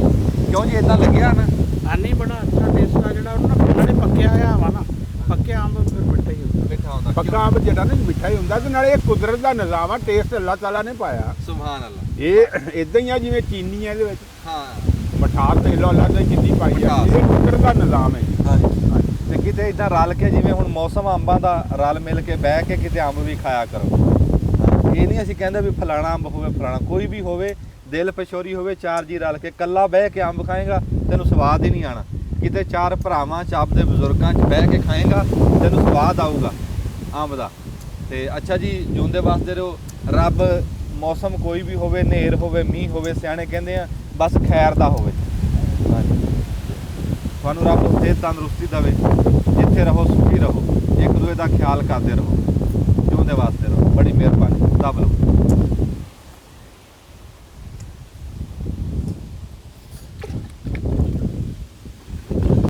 ਕਿਉਂ ਜੀ ਇਦਾਂ ਲੱਗਿਆ ਨਾ। ਆਨੀ ਬੜਾ ਅੱਛਾ ਟੇਸਟ ਆ ਜਿਹੜਾ ਉਹਨਾਂ ਨਾਲੇ ਪੱਕਿਆ ਆ ਵਾ ਨਾ, ਪੱਕੇ ਅੰਬ ਫਿਰ ਮਿੱਠਾ ਹੀ ਹੁੰਦਾ। ਮਿੱਠਾ ਹੁੰਦਾ ਪੱਕਾ ਅੰਬ ਜਿਹੜਾ ਨਾ ਮਿੱਠਾ ਹੀ ਹੁੰਦਾ, ਤੇ ਨਾਲੇ ਇਹ ਕੁਦਰਤ ਦਾ ਨਿਜ਼ਾਮ ਆ, ਟੇਸਟ ਅੱਲਾਹ ਤਾਲਾ ਨੇ ਪਾਇਆ। ਸੁਭਾਨ ਅੱਲਾ। ਇਹ ਇਦਾਂ ਹੀ ਆ ਜਿਵੇਂ ਚੀਨੀ ਹੈ ਇਹਦੇ ਵਿੱਚ, ਹਾਂ ਮਠਾਸ ਦੇਖ ਲਓ ਅੱਲਾਹ ਨੇ ਕਿੰਨੀ ਪਾਈ ਆ, ਇਹ ਕੁਦਰਤ ਦਾ ਨਿਜ਼ਾਮ ਹੈ। ਹਾਂਜੀ। ਤੇ ਕਿਤੇ ਇਦਾਂ ਰਲ ਕੇ, ਜਿਵੇਂ ਹੁਣ ਮੌਸਮ ਅੰਬਾਂ ਦਾ, ਰਲ ਮਿਲ ਕੇ ਬਹਿ ਕੇ ਕਿਤੇ ਅੰਬ ਵੀ ਖਾਇਆ ਕਰੋ। ਇਹ ਨਹੀਂ ਅਸੀਂ ਕਹਿੰਦੇ ਵੀ ਫਲਾਣਾ ਅੰਬ ਹੋਵੇ, ਫਲਾਣਾ ਕੋਈ ਵੀ ਹੋਵੇ, ਦਿਲ ਪਛੋਰੀ ਹੋਵੇ, 4 ਜੀ ਰਲ ਕੇ ਕੱਲਾ ਬਹਿ ਕੇ ਅੰਬ ਖਾਏਗਾ ਤੈਨੂੰ ਸਵਾਦ ਹੀ ਨਹੀਂ ਆਣਾ। ਕਿਤੇ 4 ਭਰਾਵਾਂ 'ਚ ਆਪਦੇ ਬਜ਼ੁਰਗਾਂ 'ਚ ਬਹਿ ਕੇ ਖਾਏਗਾ ਤੈਨੂੰ ਸਵਾਦ ਆਊਗਾ ਅੰਬ ਦਾ। ਤੇ ਅੱਛਾ ਜੀ, ਜਿਉਂਦੇ ਵਸਦੇ ਰਹੋ। ਰੱਬ ਮੌਸਮ ਕੋਈ ਵੀ ਹੋਵੇ, ਹਨੇਰ ਹੋਵੇ, ਮੀਂਹ ਹੋਵੇ, ਸਿਆਣੇ ਕਹਿੰਦੇ ਆ ਬਸ ਖੈਰ ਦਾ ਹੋਵੇ। ਹਾਂਜੀ, ਤੁਹਾਨੂੰ ਰੱਬ ਸਿਹਤ ਤੰਦਰੁਸਤੀ ਦੇਵੇ, ਜਿੱਥੇ ਰਹੋ ਸੁਖੀ ਰਹੋ, ਇੱਕ ਦੂਜੇ ਦਾ ਖਿਆਲ ਕਰਦੇ ਰਹੋ, ਜਿਉਂਦੇ ਵਾਸਤੇ ਰਹੋ। ਬੜੀ ਮਿਹਰਬਾਨੀ, ਰੱਬ ਲਓ।